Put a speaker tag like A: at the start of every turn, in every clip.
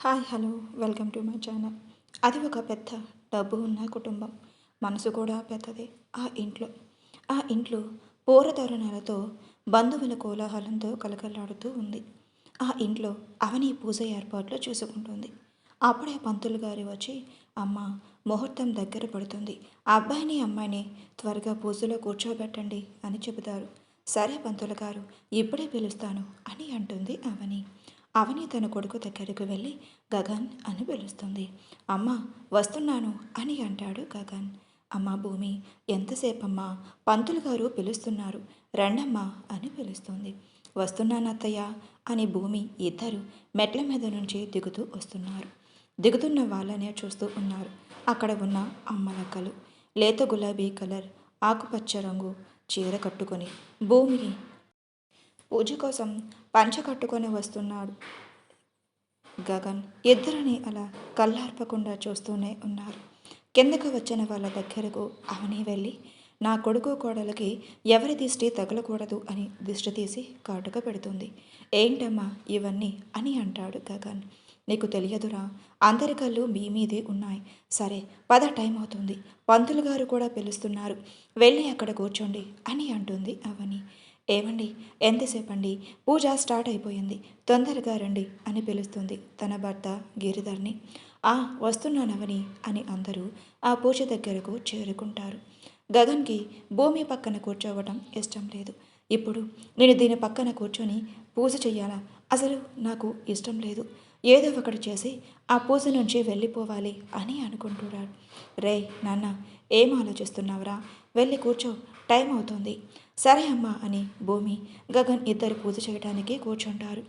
A: Hi hello welcome to my channel. అది ఒక పెద్ద డబ్బు ఉన్న కుటుంబం. మనసు కూడా పెద్దదే. ఆ ఇంట్లో పూరతోరణాలతో బంధువుల కోలాహలంతో కలకలాడుతూ ఉంది. ఆ ఇంట్లో అవని పూజ ఏర్పాట్లు చూసుకుంటుంది. అప్పుడే పంతులు గారు వచ్చి, అమ్మ, ముహూర్తం దగ్గర పడుతుంది, ఆ అబ్బాయిని అమ్మాయిని త్వరగా పూజలో కూర్చోబెట్టండి అని చెబుతారు. సరే పంతులు గారు, ఇప్పుడే పిలుస్తాను అని అంటుంది అవని. అవని తన కొడుకు దగ్గరకు వెళ్ళి గగన్ అని పిలుస్తుంది. అమ్మ, వస్తున్నాను అని అంటాడు గగన్. అమ్మ భూమి, ఎంతసేపమ్మా, పంతులు గారు పిలుస్తున్నారు, రండమ్మా అని పిలుస్తుంది. వస్తున్నానత్తయ్య అని భూమి ఇద్దరు మెట్ల మీద నుంచి దిగుతూ వస్తున్నారు. దిగుతున్న వాళ్ళనే చూస్తూ ఉన్నారు అక్కడ ఉన్న అమ్మలక్కలు. లేత గులాబీ కలర్ ఆకుపచ్చ రంగు చీర కట్టుకొని భూమి పూజ కోసం పంచ కట్టుకొని వస్తున్నాడు గగన్. ఇద్దరిని అలా కళ్ళార్పకుండా చూస్తూనే ఉన్నారు. కిందకు వచ్చిన వాళ్ళ దగ్గరకు అవని వెళ్ళి, నా కొడుకు కోడలకి ఎవరి దిష్టి తగలకూడదు అని దిష్టి తీసి కాటుక పెడుతుంది. ఏంటమ్మా ఇవన్నీ అని అంటాడు గగన్. నీకు తెలియదురా, అందరి కళ్ళు మీ మీదే ఉన్నాయి. సరే పద, టైం అవుతుంది, పంతులు గారు కూడా పిలుస్తున్నారు, వెళ్ళి అక్కడ కూర్చోండి అని అంటుంది అవని. ఏమండి, ఎంతసేపండి, పూజ స్టార్ట్ అయిపోయింది, తొందరగా రండి అని పిలుస్తుంది తన భర్త గిరిధర్ని. వస్తున్నానవని అని అందరూ ఆ పూజ దగ్గరకు చేరుకుంటారు. గగన్కి భూమి పక్కన కూర్చోవటం ఇష్టం లేదు. ఇప్పుడు నేను దీని పక్కన కూర్చొని పూజ చెయ్యాలా? అసలు నాకు ఇష్టం లేదు. ఏదో ఒకటి చేసి ఆ పూజ నుంచి వెళ్ళిపోవాలి అని అనుకుంటున్నాడు. రే నాన్న, ఏం ఆలోచిస్తున్నావురా? వెళ్ళి కూర్చో, టైం అవుతుంది. సరే అమ్మా అని భూమి గగన్ ఇద్దరు పూజ చేయడానికి కూర్చుంటారు.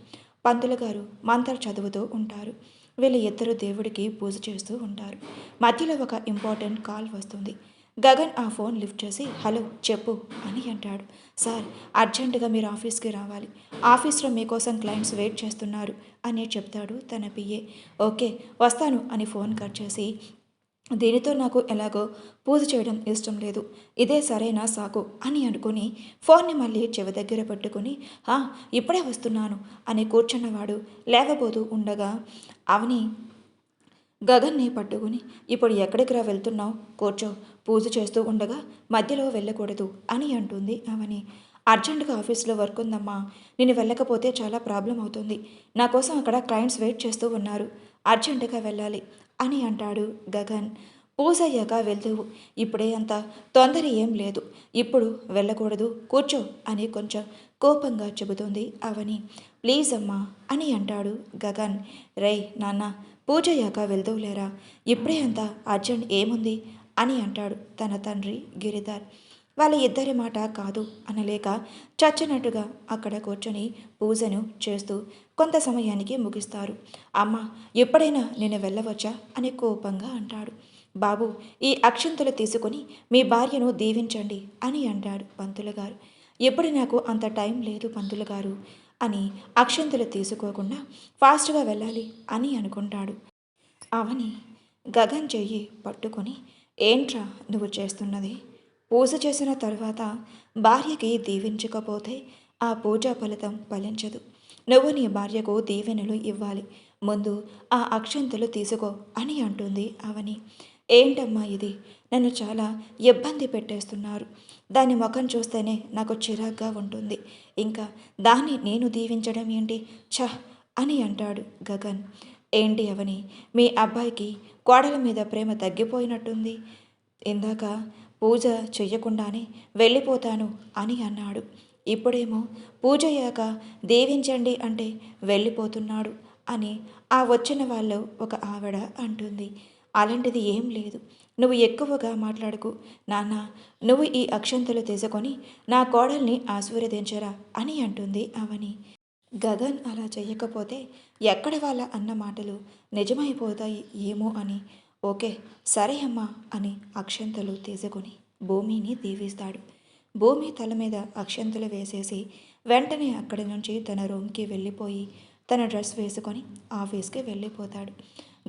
A: పంతులు గారు మంత్ర చదువుతూ ఉంటారు. వీళ్ళు ఇద్దరు దేవుడికి పూజ చేస్తూ ఉంటారు. మధ్యలో ఒక ఇంపార్టెంట్ కాల్ వస్తుంది. గగన్ ఆ ఫోన్ లిఫ్ట్ చేసి, హలో చెప్పు అని అంటాడు. సార్, అర్జెంటుగా మీరు ఆఫీస్కి రావాలి, ఆఫీస్లో మీకోసం క్లయింట్స్ వెయిట్ చేస్తున్నారు అని చెప్తాడు తన పిఏ. ఓకే వస్తాను అని ఫోన్ కట్ చేసి, దీనితో నాకు ఎలాగో పూజ చేయడం ఇష్టం లేదు, ఇదే సరైన సాకు అని అనుకుని ఫోన్ని మళ్ళీ చెవి దగ్గర పెట్టుకుని, ఇప్పుడే వస్తున్నాను అని కూర్చున్నవాడు లేవబోతూ ఉండగా అవని గగన్ని పట్టుకుని, ఇప్పుడు ఎక్కడికి రా వెళ్తున్నావు, కూర్చో, పూజ చేస్తూ ఉండగా మధ్యలో వెళ్ళకూడదు అని అంటుంది అవని. అర్జెంటుగా ఆఫీస్లో వర్క్ ఉందమ్మా, నేను వెళ్ళకపోతే చాలా ప్రాబ్లం అవుతుంది, నా కోసం అక్కడ క్లయింట్స్ వెయిట్ చేస్తూ ఉన్నారు, అర్జెంటుగా వెళ్ళాలి అని అంటాడు గగన్. పూజ అయ్యాక వెళ్తూ, ఇప్పుడే అంత తొందర ఏం లేదు, ఇప్పుడు వెళ్ళకూడదు, కూర్చో అని కొంచెం కోపంగా చెబుతుంది అవని. ప్లీజ్ అమ్మా అని అంటాడు గగన్. రై నాన్న, పూజ అయ్యాక వెళ్తూలేరా, ఇప్పుడే అంత అర్జెంట్ ఏముంది అని అంటాడు తన తండ్రి గిరిధర్. వాళ్ళ ఇద్దరి మాట కాదు అనలేక చచ్చినట్టుగా అక్కడ కూర్చొని పూజను చేస్తూ కొంత సమయానికి ముగిస్తారు. అమ్మ, ఎప్పుడైనా నేను వెళ్ళవచ్చా అని కోపంగా అంటాడు. బాబు, ఈ అక్షంతలు తీసుకొని మీ భార్యను దీవించండి అని అంటాడు పంతులు గారు. ఎప్పుడు నాకు అంత టైం లేదు పంతులు గారు అని అక్షంతలు తీసుకోకుండా ఫాస్ట్గా వెళ్ళాలి అని అనుకుంటాడు. అవని గగన్ చెయ్యి పట్టుకొని, ఏంట్రా నువ్వు చేస్తున్నది? పూజ చేసిన తర్వాత భార్యకి దీవించకపోతే ఆ పూజా ఫలితం ఫలించదు. నువ్వు నీ భార్యకు దీవెనలు ఇవ్వాలి, ముందు ఆ అక్షంతలు తీసుకో అని అంటుంది అవని. ఏంటమ్మా ఇది, నన్ను చాలా ఇబ్బంది పెట్టేస్తున్నారు, దాని ముఖం చూస్తేనే నాకు చిరాగ్గా ఉంటుంది, ఇంకా దాన్ని నేను దీవించడం ఏంటి, ఛ అని అంటాడు గగన్. ఏంటి అవని, మీ అబ్బాయికి కోడల మీద ప్రేమ తగ్గిపోయినట్టుంది, ఇందాక పూజ చెయ్యకుండానే వెళ్ళిపోతాను అని అన్నాడు, ఇప్పుడేమో పూజ అయ్యాక దీవించండి అంటే వెళ్ళిపోతున్నాడు అని ఆ వచ్చిన వాళ్ళు ఒక ఆవిడ అంటుంది. అలాంటిది ఏం లేదు, నువ్వు ఎక్కువగా మాట్లాడుకు నాన్న, నువ్వు ఈ అక్షంతలు తీసుకొని నా కోడల్ని ఆశీర్వదించరా అని అంటుంది అవని. గగన్ అలా చెయ్యకపోతే ఎక్కడ వాళ్ళ అన్న మాటలు నిజమైపోతాయి ఏమో అని, ఓకే సరే అమ్మా అని అక్షంతలు తీసుకొని భూమిని దీవిస్తాడు. భూమి తల మీద అక్షంతలు వేసేసి వెంటనే అక్కడి నుంచి తన రూమ్కి వెళ్ళిపోయి తన డ్రెస్ వేసుకొని ఆఫీస్కి వెళ్ళిపోతాడు.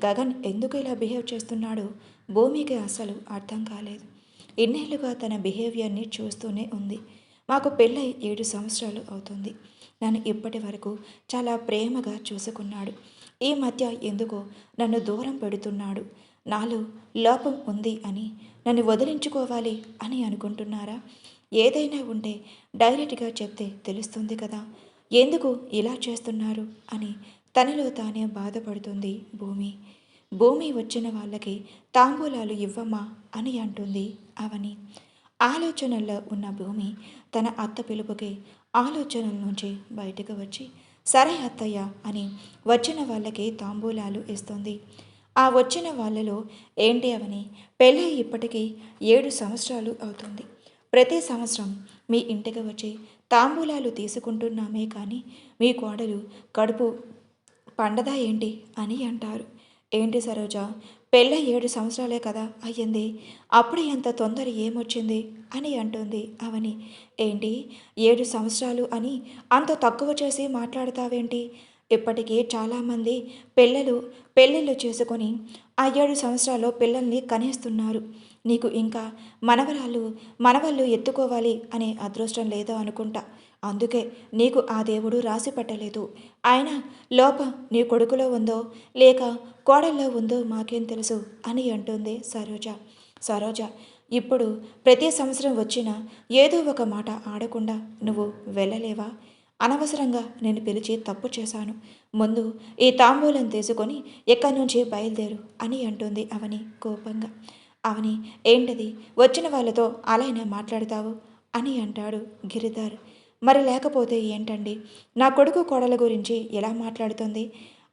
A: గగన్ ఎందుకు ఇలా బిహేవ్ చేస్తున్నాడో భూమికి అస్సలు అర్థం కాలేదు. ఇన్నేళ్లుగా తన బిహేవియర్ని చూస్తూనే ఉంది. మాకు పెళ్ళై 7 సంవత్సరాలు అవుతుంది, నన్ను ఇప్పటి వరకు చాలా ప్రేమగా చూసుకున్నాడు, ఈ మధ్య ఎందుకో నన్ను దూరం పెడుతున్నాడు. నాలో లోపం ఉంది అని నన్ను వదిలించుకోవాలి అని అనుకుంటున్నారా? ఏదైనా ఉంటే డైరెక్ట్గా చెప్తే తెలుస్తుంది కదా. ఎందుకు ఇలా చేస్తున్నారు అని తనలో తానే బాధపడుతుంది భూమి. భూమి వచ్చిన వాళ్ళకి తాంబూలాలు ఇవ్వమ్మా అని అంటుంది అవని. ఆలోచనల్లో ఉన్న భూమి తన అత్త పిలుపుకి ఆలోచనల నుంచి బయటకు వచ్చి సరే అత్తయ్య అని వచ్చిన వాళ్ళకి తాంబూలాలు ఇస్తుంది. ఆ వచ్చిన వాళ్ళలో ఏంటి అవని, పెళ్ళి ఇప్పటికీ 7 సంవత్సరాలు అవుతుంది. ప్రతి సంవత్సరం మీ ఇంటికి వచ్చి తాంబూలాలు తీసుకుంటున్నామే కానీ మీ కోడలు కడుపు పండదా ఏంటి అని అంటారు. ఏంటి సరోజ, పెళ్ళ 7 సంవత్సరాలే కదా అయ్యింది, అప్పుడే ఎంత తొందర ఏమొచ్చింది అని అంటుంది అవని. ఏంటి 7 సంవత్సరాలు అని అంత తక్కువ చేసి మాట్లాడతావేంటి? ఇప్పటికీ చాలామంది పెళ్ళిళ్ళు చేసుకొని ఆ 7 సంవత్సరాల్లో పిల్లల్ని కనేస్తున్నారు. నీకు ఇంకా మనవళ్ళు ఎత్తుకోవాలి అనే అదృష్టం లేదో అనుకుంటా. అందుకే నీకు ఆ దేవుడు రాసి పెట్టలేదు. అయినా లోపం నీ కొడుకులో ఉందో లేక కోడల్లో ఉందో మాకేం తెలుసు అని అంటుంది సరోజ. సరోజ, ఇప్పుడు ప్రతి సంవత్సరం వచ్చినా ఏదో ఒక మాట ఆడకుండా నువ్వు వెళ్ళలేవా? అనవసరంగా నేను పిలిచి తప్పు చేశాను. ముందు ఈ తాంబూలం తీసుకొని ఎక్కడి నుంచి బయలుదేరు అని అంటుంది అవని కోపంగా. అవని, ఏంటది, వచ్చిన వాళ్ళతో అలానే మాట్లాడతావు అని అంటాడు గిరిధర్. మరి లేకపోతే ఏంటండి, నా కొడుకు కోడల గురించి ఎలా మాట్లాడుతుంది?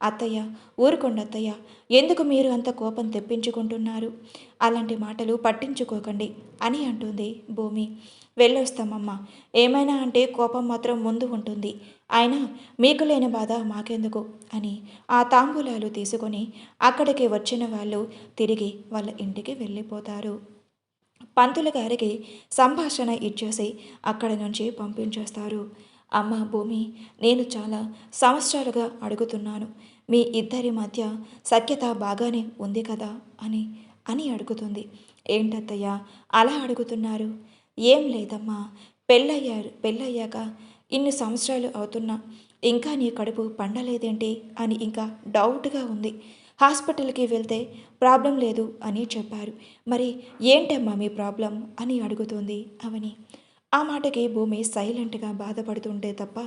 A: అత్తయ్య, ఊరుకోండి అత్తయ్య, ఎందుకు మీరు అంత కోపం తెప్పించుకుంటున్నారు? అలాంటి మాటలు పట్టించుకోకండి అని అంటుంది భూమి. వెళ్ళొస్తామమ్మా, ఏమైనా అంటే కోపం మాత్రం ముందు ఉంటుంది. అయినా మీకు లేని బాధ మాకెందుకు అని ఆ తాంబూలాలు తీసుకొని అక్కడికి వచ్చిన వాళ్ళు తిరిగి వాళ్ళ ఇంటికి వెళ్ళిపోతారు. పంతులు గారికి సంభాషణ ఇచ్చేసి అక్కడి నుంచి పంపించేస్తారు. అమ్మ భూమి, నేను చాలా సంవత్సరాలుగా అడుగుతున్నాను, మీ ఇద్దరి మధ్య సఖ్యత బాగానే ఉంది కదా అని అని అడుగుతుంది. ఏంటత్తయ్య అలా అడుగుతున్నారు? ఏం లేదమ్మా, పెళ్ళయ్యాక ఇన్ని సంవత్సరాలు అవుతున్నా ఇంకా నీ కడుపు పండలేదేంటి అని ఇంకా డౌట్గా ఉంది. హాస్పిటల్కి వెళ్తే ప్రాబ్లం లేదు అని చెప్పారు. మరి ఏంటమ్మా మీ ప్రాబ్లం అని అడుగుతుంది అవని. ఆ మాటకి భూమి సైలెంట్గా బాధపడుతుంటే తప్ప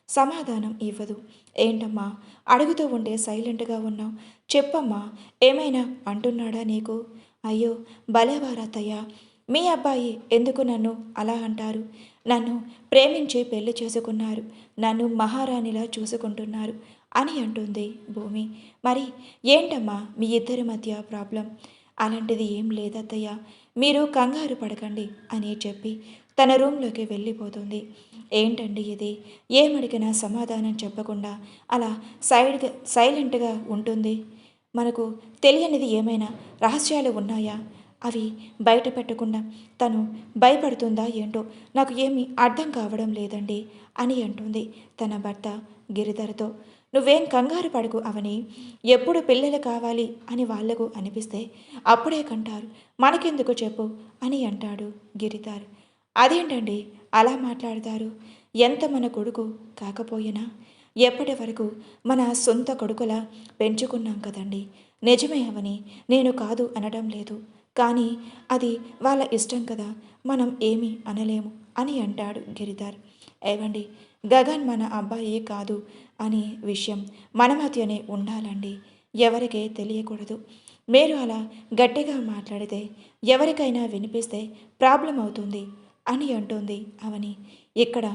A: సమాధానం ఇవ్వదు. ఏంటమ్మా అడుగుతూ ఉంటే సైలెంట్గా ఉన్నావు, చెప్పమ్మా, ఏమైనా అంటున్నాడా నీకు? అయ్యో భలేవారత్తయ్య, మీ అబ్బాయి ఎందుకు నన్ను అలా అంటారు? నన్ను ప్రేమించి పెళ్లి చేసుకున్నారు, నన్ను మహారాణిలా చూసుకుంటున్నారు అని అంటుంది భూమి. మరి ఏంటమ్మా మీ ఇద్దరి మధ్య ప్రాబ్లం? అలాంటిది ఏం లేదత్తయ్య, మీరు కంగారు పడకండి అని చెప్పి తన రూమ్లోకి వెళ్ళిపోతుంది. ఏంటండి ఇది, ఏమడిగినా సమాధానం చెప్పకుండా అలా సైలెంట్గా ఉంటుంది? మనకు తెలియనిది ఏమైనా రహస్యాలు ఉన్నాయా? అవి బయట పెట్టకుండా తను భయపడుతుందా ఏంటో నాకు ఏమీ అర్థం కావడం లేదండి అని అంటుంది తన భర్త గిరిధర్తో. నువ్వేం కంగారు పడకు అవని, ఎప్పుడు పిల్లలు కావాలి అని వాళ్లకు అనిపిస్తే అప్పుడే కంటారు, మనకెందుకు చెప్పు అని అంటాడు గిరిధర్. అదేంటండి అలా మాట్లాడతారు? ఎంత మన కొడుకు కాకపోయినా ఎప్పటి వరకు మన సొంత కొడుకులా పెంచుకున్నాం కదండి. నిజమే అవని, నేను కాదు అనడం లేదు, కానీ అది వాళ్ళ ఇష్టం కదా, మనం ఏమీ అనలేము అని అంటాడు గిరిధర్. ఏవండి, గగన్ మన అబ్బాయి కాదు అనే విషయం మన మధ్యనే ఉండాలండి, ఎవరికీ తెలియకూడదు. మీరు అలా గట్టిగా మాట్లాడితే ఎవరికైనా వినిపిస్తే ప్రాబ్లం అవుతుంది అని అంటుంది అవని. ఇక్కడ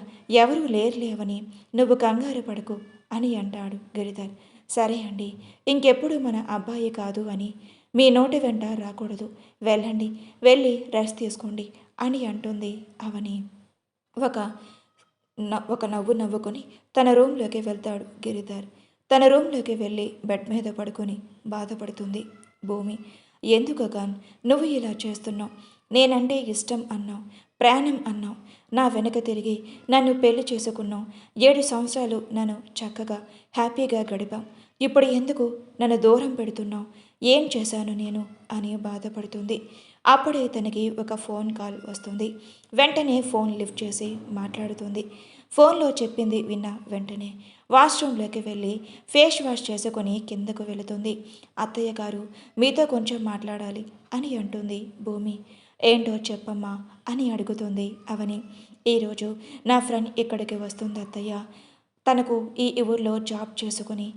A: ఎవరూ లేరులేవని, నువ్వు కంగారు పడకు అని అంటాడు గిరిధర్. సరే అండి, ఇంకెప్పుడు మన అబ్బాయి కాదు అని మీ నోటి వెంట రాకూడదు, వెళ్ళండి, వెళ్ళి రెస్ట్ తీసుకోండి అని అంటుంది అవని. ఒక నవ్వు నవ్వుకొని తన రూమ్లోకి వెళ్తాడు గిరిధర్. తన రూమ్లోకి వెళ్ళి బెడ్ మీద పడుకొని బాధపడుతుంది భూమి. ఎందుకు గగన్ నువ్వు ఇలా చేస్తున్నావు? నేనంటే ఇష్టం అన్నావు, ప్రాణం అన్నావు, నా వెనక తిరిగి నన్ను పెళ్లి చేసుకున్నావు, 7 సంవత్సరాలు నన్ను చక్కగా హ్యాపీగా గడిపాం, ఇప్పుడు ఎందుకు నన్ను దూరం పెడుతున్నావు? ఏం చేశాను నేను అని బాధపడుతుంది. అప్పుడే తనకి ఒక ఫోన్ కాల్ వస్తుంది. వెంటనే ఫోన్ లిఫ్ట్ చేసి మాట్లాడుతుంది. ఫోన్లో చెప్పింది విన్న వెంటనే వాష్రూమ్లోకి వెళ్ళి ఫేస్ వాష్ చేసుకొని కిందకు వెళుతుంది. అత్తయ్య గారు, మీతో కొంచెం మాట్లాడాలి అని అంటుంది భూమి. ఏంటో చెప్పమ్మా అని అడుగుతుంది అవని. ఈరోజు నా ఫ్రెండ్ ఇక్కడికి వస్తుంది అత్తయ్య. తనకు ఈ ఊర్లో జాబ్ చేసుకుని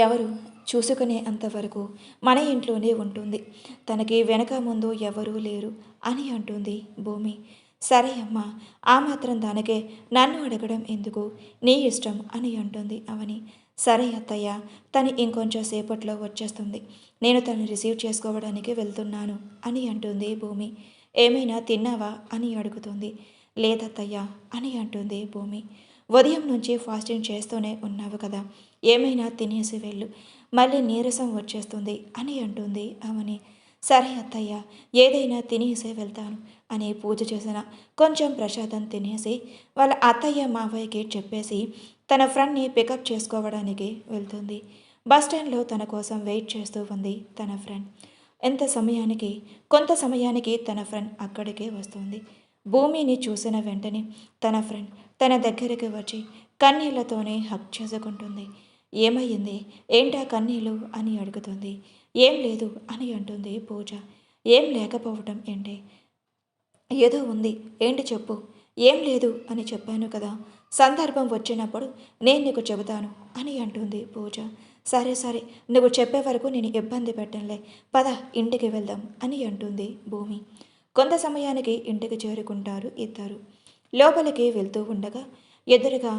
A: ఎవరు చూసుకునే అంతవరకు మన ఇంట్లోనే ఉంటుంది. తనకి వెనక ముందు ఎవరూ లేరు అని అంటుంది భూమి. సరే అమ్మా, ఆ మాత్రం దానికే నన్ను అడగడం ఎందుకు, నీ ఇష్టం అని అంటుంది అవని. సరే అత్తయ్య, తను ఇంకొంచెం సేపట్లో వచ్చేస్తుంది. నేను తను రిసీవ్ చేసుకోవడానికి వెళ్తున్నాను అని అంటుంది భూమి. ఏమైనా తిన్నావా అని అడుగుతుంది. లేదత్తయ్య అని అంటుంది భూమి. ఉదయం నుంచి ఫాస్టింగ్ చేస్తూనే ఉన్నావు కదా, ఏమైనా తినేసి వెళ్ళు, మళ్ళీ నీరసం వచ్చేస్తుంది అని అంటుంది అవని. సరే అత్తయ్య, ఏదైనా తినేసే వెళ్తాను అని పూజ చేసిన కొంచెం ప్రసాదం తినేసి వాళ్ళ అత్తయ్య మావయ్యకి చెప్పేసి తన ఫ్రెండ్ని పికప్ చేసుకోవడానికి వెళ్తుంది. బస్టాండ్లో తన కోసం వెయిట్ చేస్తూ ఉంది తన ఫ్రెండ్. కొంత సమయానికి తన ఫ్రెండ్ అక్కడికే వస్తుంది. భూమిని చూసిన వెంటనే తన ఫ్రెండ్ తన దగ్గరికి వచ్చి కన్నీళ్లతోనే హక్ చేసుకుంటుంది. ఏమయ్యింది, ఏంటా కన్నీళ్ళు అని అడుగుతుంది. ఏం లేదు అని అంటుంది పూజ. ఏం లేకపోవటం ఏంటి, ఏదో ఉంది, ఏంటి చెప్పు. ఏం లేదు అని చెప్పాను కదా, సందర్భం వచ్చినప్పుడు నేను నీకు చెబుతాను అని అంటుంది పూజ. సరే సరే, నువ్వు చెప్పే వరకు నేను ఇబ్బంది పెట్టంలే, పద ఇంటికి వెళ్దాం అని అంటుంది భూమి. కొంత సమయానికి ఇంటికి చేరుకుంటారు ఇద్దరు. లోపలికి వెళ్తూ ఉండగా ఎదురుగా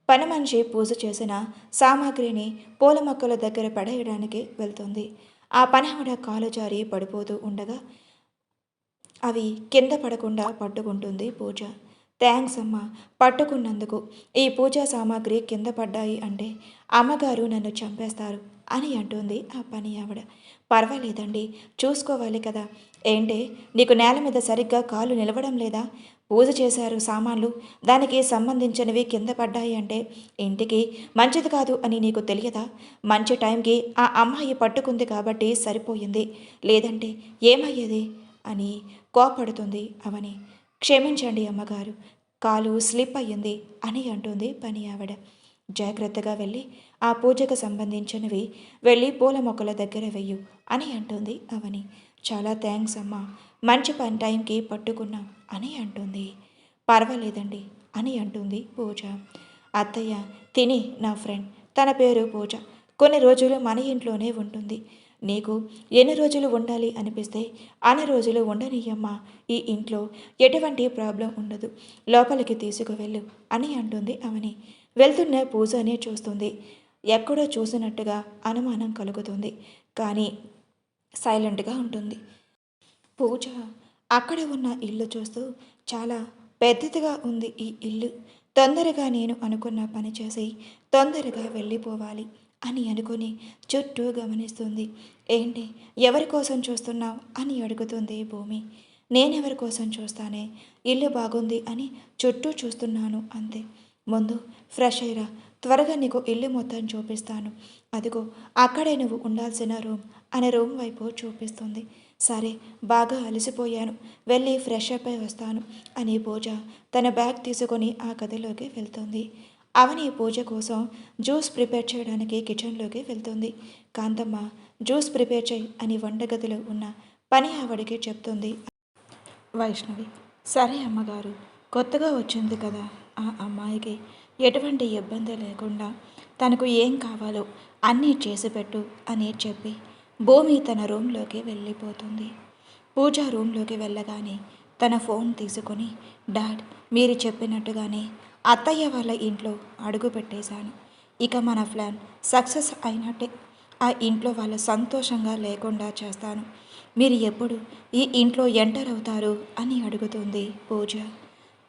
A: పని మనిషి పూజ చేసిన సామాగ్రిని పూల మొక్కల దగ్గర పడేయడానికి వెళ్తుంది. ఆ పనావిడ కాలు జారి పడిపోతూ ఉండగా అవి కింద పడకుండా పట్టుకుంటుంది పూజ. థ్యాంక్స్ అమ్మ, పట్టుకున్నందుకు. ఈ పూజా సామాగ్రి కింద పడ్డాయి అంటే అమ్మగారు నన్ను చంపేస్తారు అని అంటుంది ఆ పని ఆవిడ. పర్వాలేదండి, చూసుకోవాలి కదా. ఏంటే, నీకు నేల మీద సరిగ్గా కాలు నిలవడం లేదా? పూజ చేశారు సామాన్లు, దానికి సంబంధించినవి కింద పడ్డాయి అంటే ఇంటికి మంచిది కాదు అని నీకు తెలియదా? మంచి టైంకి ఆ అమ్మాయి పట్టుకుంది కాబట్టి సరిపోయింది, లేదంటే ఏమయ్యేది అని కోపడుతుంది అవని. క్షమించండి అమ్మగారు, కాలు స్లిప్ అయ్యింది అని అంటుంది పని ఆవిడ. జాగ్రత్తగా వెళ్ళి ఆ పూజకు సంబంధించినవి వెళ్ళి పూల మొక్కల దగ్గర వెయ్యు అని అంటుంది అవని. చాలా థ్యాంక్స్ అమ్మా, మంచి పని టైంకి పట్టుకున్నాం అని అంటుంది. పర్వాలేదండి అని అంటుంది పూజ. అత్తయ్య, తిని నా ఫ్రెండ్, తన పేరు పూజ, కొన్ని రోజులు మన ఇంట్లోనే ఉంటుంది. నీకు ఎన్ని రోజులు ఉండాలి అనిపిస్తే అన్ని రోజులు ఉండనీయమ్మా, ఈ ఇంట్లో ఎటువంటి ప్రాబ్లం ఉండదు, లోపలికి తీసుకువెళ్ళు అని అంటుంది అవని. వెళ్తున్న పూజనే చూస్తుంది. ఎక్కడో చూసినట్టుగా అనుమానం కలుగుతుంది, కానీ సైలెంట్గా ఉంటుంది. పూజ అక్కడ ఉన్న ఇల్లు చూస్తూ, చాలా పెద్దదిగా ఉంది ఈ ఇల్లు, తొందరగా నేను అనుకున్న పని చేసి తొందరగా వెళ్ళిపోవాలి అని అనుకుని చుట్టూ గమనిస్తుంది. ఏంటి, ఎవరి కోసం చూస్తున్నావు అని అడుగుతుంది భూమి. నేనెవరి కోసం చూస్తానే, ఇల్లు బాగుంది అని చుట్టూ చూస్తున్నాను అంతే. ముందు ఫ్రెష్ అయ్యిరా, త్వరగా నీకు ఇల్లు మొత్తం చూపిస్తాను. అదిగో అక్కడే నువ్వు ఉండాల్సిన రూమ్ అనే రూమ్ వైపు చూపిస్తుంది. సరే, బాగా అలసిపోయాను, వెళ్ళి ఫ్రెష్ అప్ అయి వస్తాను అని పూజ తన బ్యాగ్ తీసుకొని ఆ గదిలోకి వెళ్తుంది. అవని పూజ కోసం జ్యూస్ ప్రిపేర్ చేయడానికి కిచెన్లోకి వెళ్తుంది. కాంతమ్మ, జ్యూస్ ప్రిపేర్ చేయి అని వంటగదిలో ఉన్న పని ఆవిడికి చెప్తుంది వైష్ణవి. సరే అమ్మగారు, కొత్తగా వచ్చింది కదా, ఆ అమ్మాయికి ఎటువంటి ఇబ్బంది లేకుండా తనకు ఏం కావాలో అన్నీ చేసి పెట్టు అని చెప్పి భూమి తన రూమ్లోకి వెళ్ళిపోతుంది. పూజ రూమ్లోకి వెళ్ళగానే తన ఫోన్ తీసుకొని, డాడ్, మీరు చెప్పినట్టుగానే అత్తయ్య వాళ్ళ ఇంట్లో అడుగు పెట్టేశాను. ఇక మన ప్లాన్ సక్సెస్ అయినట్టే. ఆ ఇంట్లో వాళ్ళు సంతోషంగా లేకుండా చేస్తాను. మీరు ఎప్పుడు ఈ ఇంట్లో ఎంటర్ అవుతారు అని అడుగుతుంది పూజ.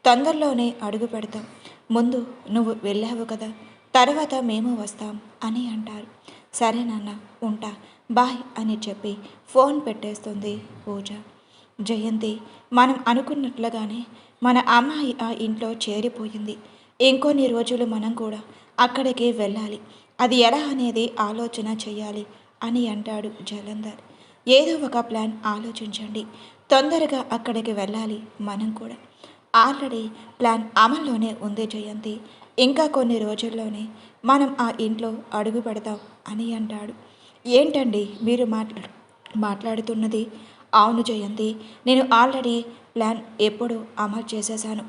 A: తొందరలోనే అడుగు పెడతాం, ముందు నువ్వు వెళ్ళావు కదా, తర్వాత మేము వస్తాం అని అంటారు. సరే నాన్న, ఉంటా, బాయ్ అని చెప్పి ఫోన్ పెట్టేస్తుంది పూజ. జయంతి, మనం అనుకున్నట్లుగానే మన అమ్మాయి ఆ ఇంట్లో చేరిపోయింది. ఇంకొన్ని రోజులు మనం కూడా అక్కడికి వెళ్ళాలి. అది ఎలా అనేది ఆలోచన చేయాలి అని అంటాడు జలంధర్. ఏదో ఒక ప్లాన్ ఆలోచించండి, తొందరగా అక్కడికి వెళ్ళాలి మనం కూడా. ఆల్రెడీ ప్లాన్ అమల్లోనే ఉంది జయంతి, ఇంకా కొన్ని రోజుల్లోనే మనం ఆ ఇంట్లో అడుగు పెడతాం అని అంటాడు. ఏంటండి మీరు మాట్లాడుతున్నది? అవును జయంతి, నేను ఆల్రెడీ ప్లాన్ ఎప్పుడూ అమలు చేసేశాను.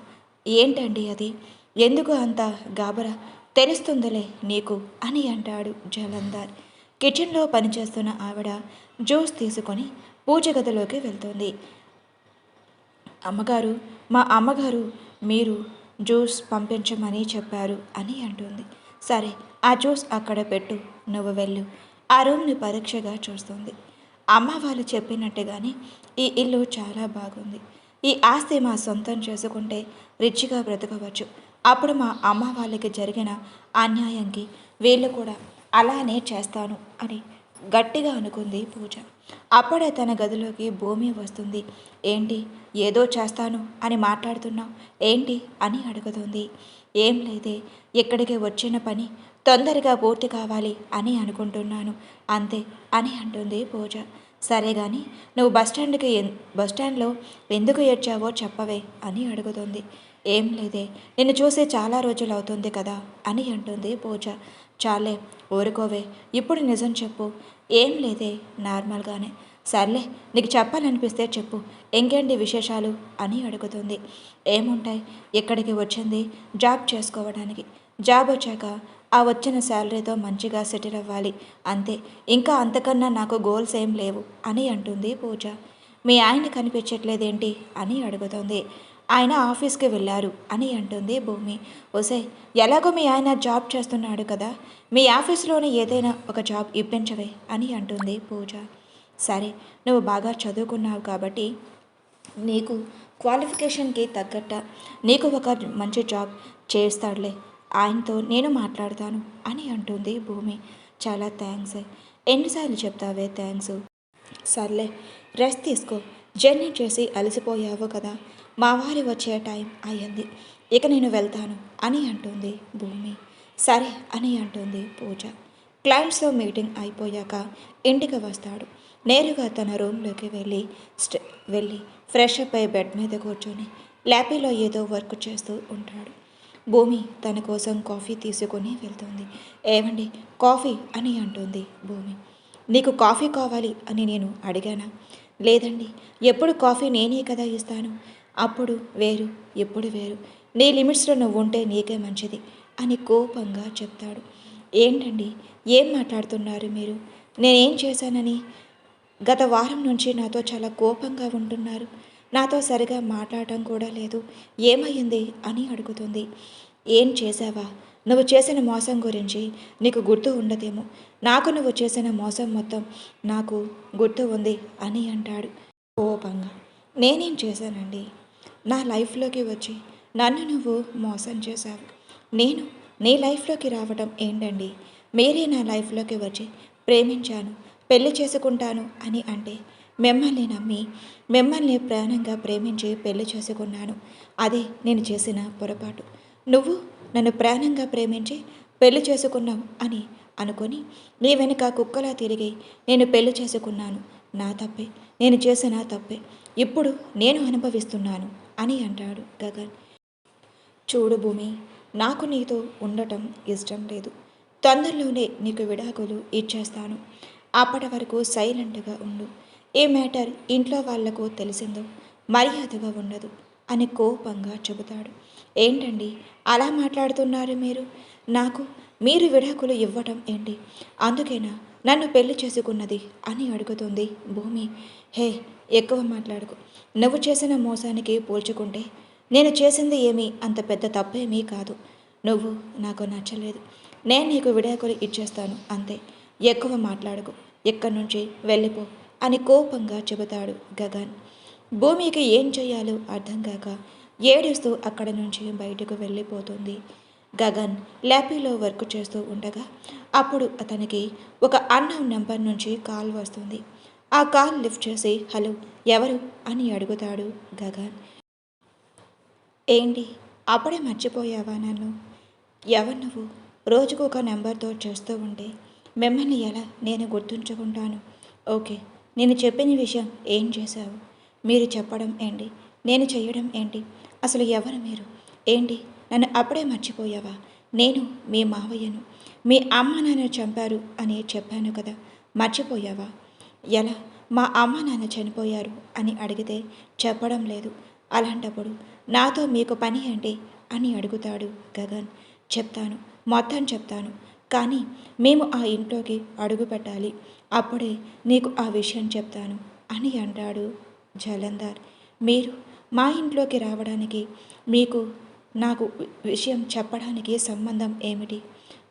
A: ఏంటండి అది? ఎందుకు అంత గాబరా? తెలుస్తుందిలే నీకు అని అంటాడు జలంధర్. కిచెన్లో పనిచేస్తున్న ఆవిడ జ్యూస్ తీసుకొని పూజ గదిలోకి వెళ్తుంది. అమ్మగారు, మా అమ్మగారు మీరు జ్యూస్ పంపించమని చెప్పారు అని అంటుంది. సరే, ఆ జ్యూస్ అక్కడ పెట్టు, నువ్వు వెళ్ళు. ఆ రూమ్ని పరీక్షగా చూస్తుంది. అమ్మ వాళ్ళు చెప్పినట్టుగానే ఈ ఇల్లు చాలా బాగుంది. ఈ ఆస్తి మా సొంతం చేసుకుంటే రిచ్గా బ్రతకవచ్చు. అప్పుడు మా అమ్మ వాళ్ళకి జరిగిన అన్యాయంకి వీళ్ళు కూడా అలానే చేస్తాను అని గట్టిగా అనుకుంది పూజ. అప్పుడే తన గదిలోకి భూమి వస్తుంది. ఏంటి, ఏదో చేస్తాను అని మాట్లాడుతున్నావు ఏంటి అని అడుగుతుంది. ఏం లేదే, ఇక్కడికి వచ్చిన పని తొందరగా పూర్తి కావాలి అని అనుకుంటున్నాను అంతే అని అంటుంది పూజ. సరే కానీ నువ్వు బస్టాండ్లో ఎందుకు ఏడ్చావో చెప్పవే అని అడుగుతుంది. ఏం లేదే, నిన్ను చూసి చాలా రోజులు అవుతుంది కదా అని అంటుంది పూజ. చాలే ఊరుకోవే, ఇప్పుడు నిజం చెప్పు. ఏం లేదే, నార్మల్గానే. సర్లే, నీకు చెప్పాలనిపిస్తే చెప్పు, ఇంకేంటి విశేషాలు అని అడుగుతుంది. ఏముంటాయి, ఇక్కడికి వచ్చింది జాబ్ చేసుకోవడానికి. జాబ్ వచ్చాక ఆ వచ్చిన శాలరీతో మంచిగా సెటిల్ అవ్వాలి అంతే. ఇంకా అంతకన్నా నాకు గోల్స్ ఏం లేవు అని అంటుంది పూజ. మీ ఆయన కనిపించట్లేదేంటి అని అడుగుతుంది. ఆయన ఆఫీస్కి వెళ్ళారు అని అంటుంది భూమి. ఒసే, ఎలాగో మీ ఆయన జాబ్ చేస్తున్నాడు కదా, మీ ఆఫీస్లోనే ఏదైనా ఒక జాబ్ ఇప్పించవే అని అంటుంది పూజ. సరే, నువ్వు బాగా చదువుకున్నావు కాబట్టి నీకు క్వాలిఫికేషన్కి తగ్గట్ట నీకు ఒక మంచి జాబ్ చేస్తాడులే, ఆయనతో నేను మాట్లాడతాను అని అంటుంది భూమి. చాలా థ్యాంక్స్. ఎన్నిసార్లు చెప్తావే థ్యాంక్స్? సర్లే, రెస్ట్ తీసుకో. జర్నీ చేసి అలసిపోయావు కదా, మా వారి వచ్చే టైం అయ్యింది, ఇక నేను వెళ్తాను అని అంటుంది భూమి. సరే అని అంటుంది పూజ. క్లయింట్స్తో మీటింగ్ అయిపోయాక ఇంటికి వస్తాడు. నేరుగా తన రూమ్లోకి వెళ్ళి ఫ్రెష్ అప్ అయి బెడ్ మీద కూర్చొని ల్యాపీలో ఏదో వర్క్ చేస్తూ ఉంటాడు. భూమి తన కోసం కాఫీ తీసుకొని వెళ్తుంది. ఏమండి, కాఫీ అని అంటుంది భూమి. నీకు కాఫీ కావాలి అని నేను అడిగానా? లేదండి, ఎప్పుడు కాఫీ నేనే కదా ఇస్తాను. అప్పుడు వేరు, ఎప్పుడు వేరు. నీ లిమిట్స్లో నువ్వు ఉంటే నీకే మంచిది అని కోపంగా చెప్తాడు. ఏంటండి, ఏం మాట్లాడుతున్నారు మీరు? నేనేం చేశానని? గత వారం నుంచి నాతో చాలా కోపంగా ఉంటున్నారు. నాతో సరిగా మాట్లాడటం కూడా లేదు. ఏమయ్యింది అని అడుగుతుంది. ఏం చేశావా? నువ్వు చేసిన మోసం గురించి నీకు గుర్తు ఉండదేమో. నాకు నువ్వు చేసిన మోసం మొత్తం నాకు గుర్తు ఉంది అని అంటాడు కోపంగా. నేనేం చేశానండి? నా లైఫ్లోకి వచ్చి నన్ను నువ్వు మోసం చేశావు. నేను నీ లైఫ్లోకి రావడం ఏంటండి? మీరే నా లైఫ్లోకి వచ్చి ప్రేమించాను, పెళ్లి చేసుకుంటాను అని అంటే మిమ్మల్ని నమ్మి మిమ్మల్ని ప్రాణంగా ప్రేమించి పెళ్లి చేసుకున్నాను. అదే నేను చేసిన పొరపాటు. నువ్వు నన్ను ప్రాణంగా ప్రేమించి పెళ్లి చేసుకున్నావు అని అనుకొని నీ వెనుక కుక్కలా తిరిగి నేను పెళ్లి చేసుకున్నాను. నా తప్పే, నేను చేసిన తప్పే, ఇప్పుడు నేను అనుభవిస్తున్నాను అని అంటాడు గగన్. చూడు భూమి, నాకు నీతో ఉండటం ఇష్టం లేదు. తొందరలోనే నీకు విడాకులు ఇచ్చేస్తాను. అప్పటి వరకు సైలెంట్గా ఉండు. ఏ మ్యాటర్ ఇంట్లో వాళ్లకు తెలిసిందో మర్యాదగా ఉండదు అని కోపంగా చెబుతాడు. ఏంటండి అలా మాట్లాడుతున్నారు మీరు? నాకు మీరు విడాకులు ఇవ్వటం ఏంటి? అందుకేనా నన్ను పెళ్లి చేసుకున్నది అని అడుగుతుంది భూమి. హే, ఎక్కువ మాట్లాడుకు. నువ్వు చేసిన మోసానికి పోల్చుకుంటే నేను చేసింది ఏమీ అంత పెద్ద తప్పేమీ కాదు. నువ్వు నాకు నచ్చలేదు, నేను నీకు విడాకులు ఇచ్చేస్తాను అంతే. ఎక్కువ మాట్లాడుకు, ఇక్కడి నుంచి వెళ్ళిపో అని కోపంగా చెబుతాడు గగన్. భూమికి ఏం చేయాలో అర్థం కాక ఏడుస్తూ అక్కడి నుంచి బయటకు వెళ్ళిపోతుంది. గగన్ ల్యాపీలో వర్క్ చేస్తూ ఉండగా అప్పుడు అతనికి ఒక అన్నోన్ నెంబర్ నుంచి కాల్ వస్తుంది. ఆ కాల్ లిఫ్ట్ చేసి హలో, ఎవరు అని అడుగుతాడు గగన్. ఏంటి, అప్పుడే మర్చిపోయావా నన్ను? ఎవరు నువ్వు? రోజుకు ఒక నెంబర్తో చేస్తూ ఉంటే మిమ్మల్ని ఎలా నేను గుర్తుంచుకుంటాను? ఓకే, నేను చెప్పిన విషయం ఏం చేశావు? మీరు చెప్పడం ఏంటి, నేను చేయడం ఏంటి? అసలు ఎవరు మీరు? ఏంటి, నన్ను అప్పుడే మర్చిపోయావా? నేను మీ మావయ్యను. మీ అమ్మ నాన్న చంపారు అని చెప్పాను కదా, మర్చిపోయావా? ఎలా? మా అమ్మ నాన్న చనిపోయారు అని అడిగితే చెప్పడం లేదు. అలాంటప్పుడు నాతో మీకు పని ఏంటి అని అడుగుతాడు గగన్. చెప్తాను, మొత్తం చెప్తాను. కానీ మేము ఆ ఇంట్లోకి అడుగు పెట్టాలి. అప్పుడే నీకు ఆ విషయం చెప్తాను అని అంటాడు జలంధర్. మీరు మా ఇంట్లోకి రావడానికి మీకు నాకు విషయం చెప్పడానికి సంబంధం ఏమిటి?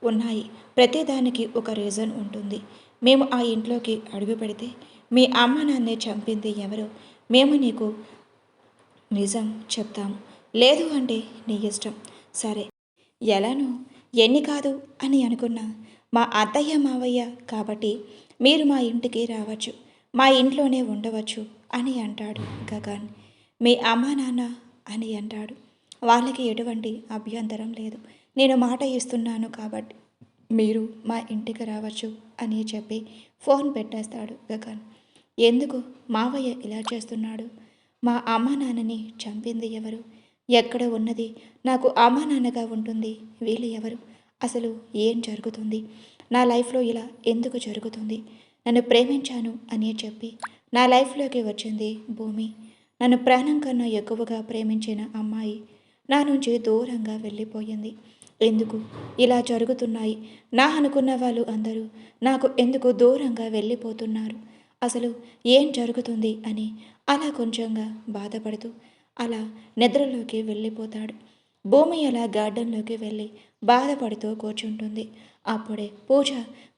A: ఉన్నాయి. ప్రతిదానికి ఒక రీజన్ ఉంటుంది. మేము ఆ ఇంట్లోకి అడుగు పెడితే మీ అమ్మ నాన్నే చంపింది ఎవరో మేము నీకు నిజం చెప్తాము. లేదు అంటే నీ ఇష్టం. సరే, ఎలానో ఎన్ని కాదు అని అనుకున్నా మా అత్తయ్య మావయ్య కాబట్టి మీరు మా ఇంటికి రావచ్చు, మా ఇంట్లోనే ఉండవచ్చు అని అంటాడు గగన్. మీ అమ్మా నాన్న అని అంటాడు. వాళ్ళకి ఎటువంటి అభ్యంతరం లేదు. నేను మాట ఇస్తున్నాను కాబట్టి మీరు మా ఇంటికి రావచ్చు అని చెప్పి ఫోన్ పెట్టేస్తాడు గగన్. ఎందుకు మావయ్య ఇలా చేస్తున్నాడు? మా అమ్మ నాన్నని చంపింది ఎవరు? ఎక్కడ ఉన్నది నాకు అమ్మ నాన్నగా ఉంటుంది? వీళ్ళు ఎవరు? అసలు ఏం జరుగుతుంది? నా లైఫ్లో ఇలా ఎందుకు జరుగుతుంది? నన్ను ప్రేమించాను అని చెప్పి నా లైఫ్లోకి వచ్చింది భూమి. నన్ను ప్రాణం కన్నా ఎక్కువగా ప్రేమించిన అమ్మాయి నా నుంచి దూరంగా వెళ్ళిపోయింది. ఎందుకు ఇలా జరుగుతున్నాయి? నా అనుకున్న వాళ్ళు అందరూ నాకు ఎందుకు దూరంగా వెళ్ళిపోతున్నారు? అసలు ఏం జరుగుతుంది అని అలా కొంచెంగా బాధపడుతూ అలా నిద్రలోకి వెళ్ళిపోతాడు. భూమి అలా గార్డెన్లోకి వెళ్ళి బాధపడుతూ కూర్చుంటుంది. అప్పుడే పూజ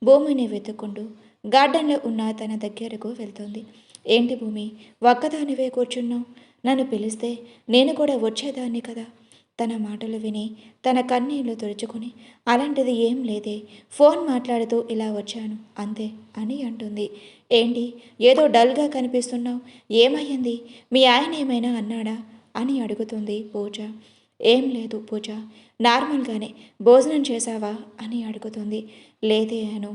A: భూమిని వెతుక్కుంటూ గార్డెన్లో ఉన్న తన దగ్గరకు వెళ్తుంది. ఏంటి భూమి, ఒక్కదానివే కూర్చున్నావు? నన్ను పిలిస్తే నేను కూడా వచ్చేదాన్ని కదా. తన మాటలు విని తన కన్నీళ్లు తుడుచుకొని అలాంటిది ఏం లేదే, ఫోన్ మాట్లాడుతూ ఇలా వచ్చాను అంతే అని అంటుంది. ఏంటి ఏదో డల్గా కనిపిస్తున్నావు, ఏమయ్యింది? మీ ఆయన ఏమైనా అన్నాడా అని అడుగుతుంది పూజ. ఏం లేదు పూజ, నార్మల్గానే. భోజనం చేశావా అని అడుగుతుంది. లేదే అను.